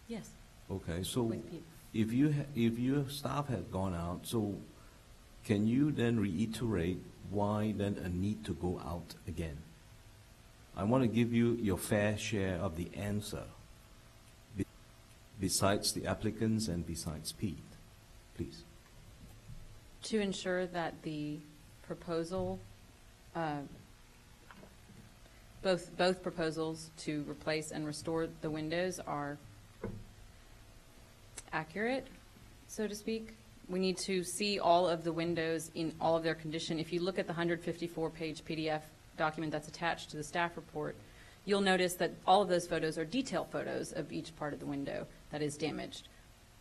Yes. Okay, so With Pete. if your staff had gone out, so can you then reiterate why then a need to go out again? I want to give you your fair share of the answer, besides the applicants and besides Pete, please. To ensure that the proposal, both proposals to replace and restore the windows are accurate, so to speak. We need to see all of the windows in all of their condition. If you look at the 154-page PDF document that's attached to the staff report, you'll notice that all of those photos are detailed photos of each part of the window that is damaged.